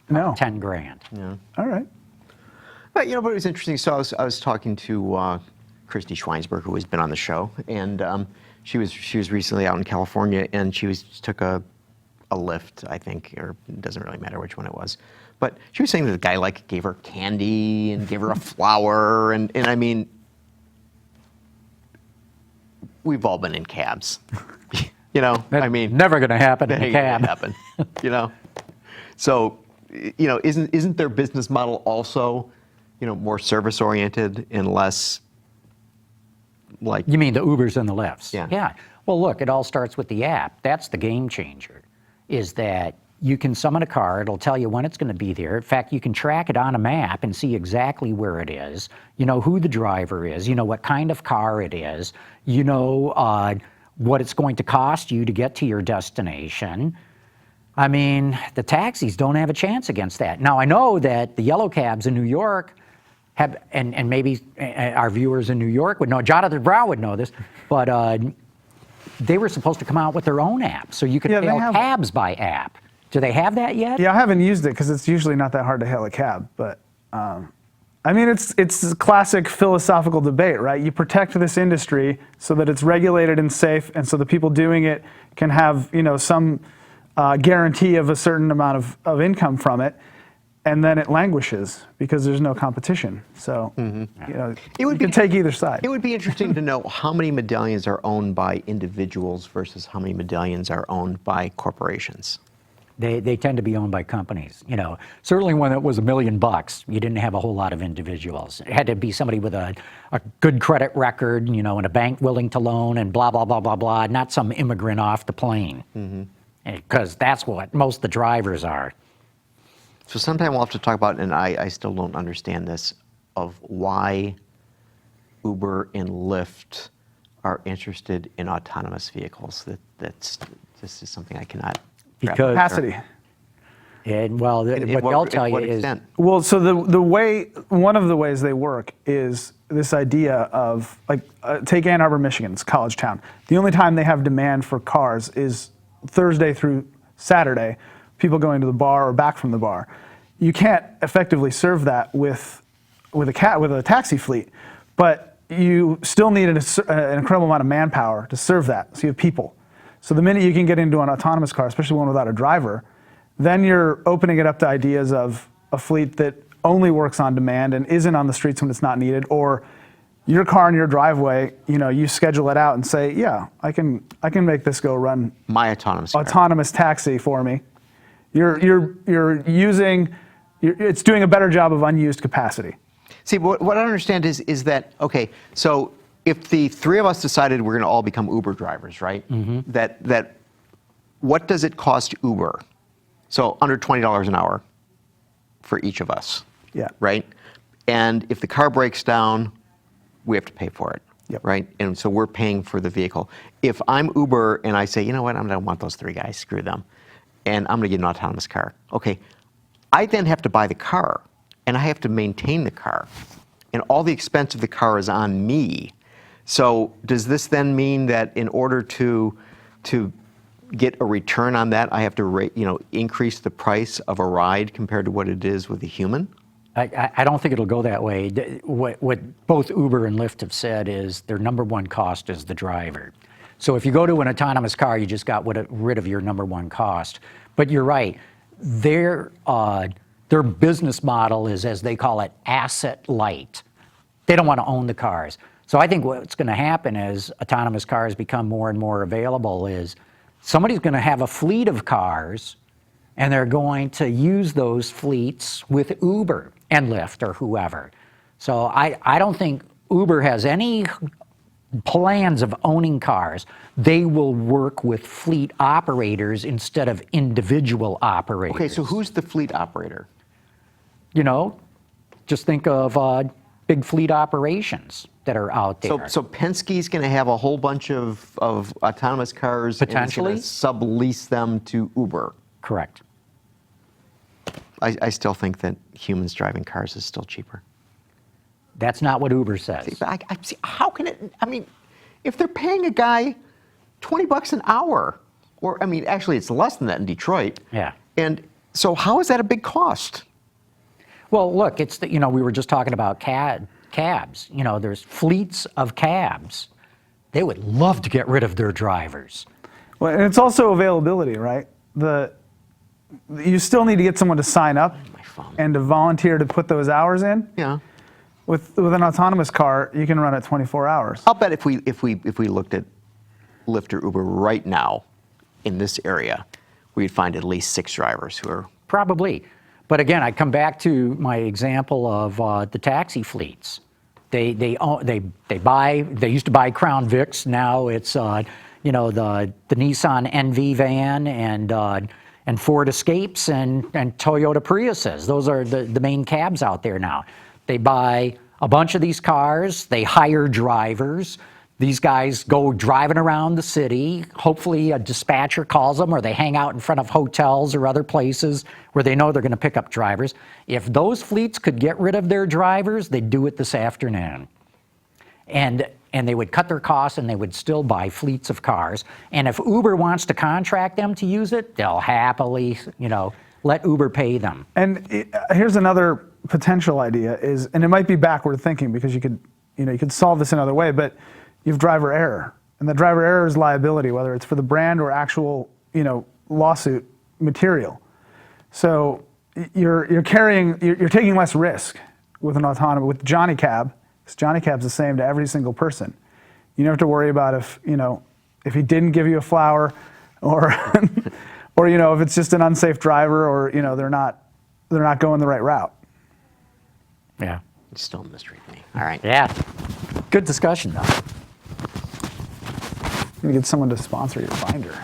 No. 10 grand. Yeah. All right. But but it was interesting. So I was talking to Christy Schweinsberg, who has been on the show, and she was recently out in California, and she took a Lyft, I think, or it doesn't really matter which one it was. But she was saying that the guy gave her candy and gave her a flower, and I mean, we've all been in cabs, I mean, Never going to happen in a ain't gonna cab. happen, So, isn't their business model also, more service oriented and less like? You mean the Ubers and the Lyfts? Yeah. Yeah. Well, look, it all starts with the app. That's the game changer, is that you can summon a car. It'll tell you when it's going to be there. In fact, you can track it on a map and see exactly where it is. You know who the driver is. You know what kind of car it is. You know what it's going to cost you to get to your destination. I mean, the taxis don't have a chance against that. Now, I know that the yellow cabs in New York have, and maybe our viewers in New York would know, Jonathan Brown would know this, but they were supposed to come out with their own app, so you could hail cabs by app. Do they have that yet? Yeah, I haven't used it because it's usually not that hard to hail a cab, but I mean, it's a classic philosophical debate, right? You protect this industry so that it's regulated and safe, and so the people doing it can have, some guarantee of a certain amount of income from it, and then it languishes because there's no competition. So, you can take either side. It would be interesting to know how many medallions are owned by individuals versus how many medallions are owned by corporations. They tend to be owned by companies. Certainly when it was $1 million, you didn't have a whole lot of individuals. It had to be somebody with a good credit record, and a bank willing to loan, and blah, blah, blah, blah, blah, not some immigrant off the plane. Because that's what most of the drivers are. So sometime we'll have to talk about, and I still don't understand this, of why Uber and Lyft are interested in autonomous vehicles. This is something I cannot. Because Capacity. And what they'll tell you is, Well, so one of the ways they work is this idea of, take Ann Arbor, Michigan, it's a college town. The only time they have demand for cars is Thursday through Saturday, people going to the bar or back from the bar. You can't effectively serve that with a taxi fleet, but you still need an incredible amount of manpower to serve that, so you have people. So the minute you can get into an autonomous car, especially one without a driver, then you're opening it up to ideas of a fleet that only works on demand and isn't on the streets when it's not needed, or your car in your driveway, you schedule it out and say, yeah, I can make this go run my autonomous taxi for me. It's doing a better job of unused capacity. See, what I don't understand is that, okay, so if the three of us decided we're going to all become Uber drivers, right? That what does it cost Uber? So under $20 an hour for each of us. Yeah. Right? And if the car breaks down, we have to pay for it. Yep. Right? And so we're paying for the vehicle. If I'm Uber and I say, you know what, I don't want those three guys, screw them, and I'm going to get an autonomous car. Okay. I then have to buy the car, and I have to maintain the car, and all the expense of the car is on me. So does this then mean that in order to get a return on that, I have to increase the price of a ride compared to what it is with a human? I don't think it'll go that way. What both Uber and Lyft have said is their number one cost is the driver. So if you go to an autonomous car, you just got rid of your number one cost. But you're right. Their business model is, as they call it, asset light. They don't want to own the cars. So I think what's going to happen as autonomous cars become more and more available is somebody's going to have a fleet of cars, and they're going to use those fleets with Uber and Lyft or whoever. So I don't think Uber has any plans of owning cars. They will work with fleet operators instead of individual operators. Okay, so who's the fleet operator? Just think of big fleet operations that are out there. So Penske's going to have a whole bunch of autonomous cars Potentially. and it's going to sublease them to Uber. Correct. I still think that humans driving cars is still cheaper. That's not what Uber says. See, but how can it, if they're paying a guy $20 an hour, or, actually it's less than that in Detroit. Yeah. And so how is that a big cost? Well, look, it's we were just talking about cabs. There's fleets of cabs. They would love to get rid of their drivers. Well, and it's also availability, right? You still need to get someone to sign up and to volunteer to put those hours in. Yeah. With an autonomous car, you can run it 24 hours. I'll bet if we looked at Lyft or Uber right now in this area, we'd find at least 6 drivers who are Probably. But again, I come back to my example of the taxi fleets. They used to buy Crown Vics. Now it's the Nissan NV van and Ford Escapes and Toyota Priuses. Those are the main cabs out there now. They buy a bunch of these cars. They hire drivers. These guys go driving around the city. Hopefully a dispatcher calls them, or they hang out in front of hotels or other places where they know they're going to pick up drivers. If those fleets could get rid of their drivers, they'd do it this afternoon. And they would cut their costs, and they would still buy fleets of cars. And if Uber wants to contract them to use it, they'll happily, let Uber pay them. And here's another potential idea is, and it might be backward thinking because you could solve this another way, but you have driver error, and the driver error is liability, whether it's for the brand or actual, lawsuit material. So you're taking less risk with an autonomous, with Johnny Cab, because Johnny Cab's the same to every single person. You don't have to worry about if he didn't give you a flower, or or if it's just an unsafe driver, or they're not going the right route. Yeah. It's still a mystery to me. All right. Yeah. Good discussion, though. You get someone to sponsor your binder.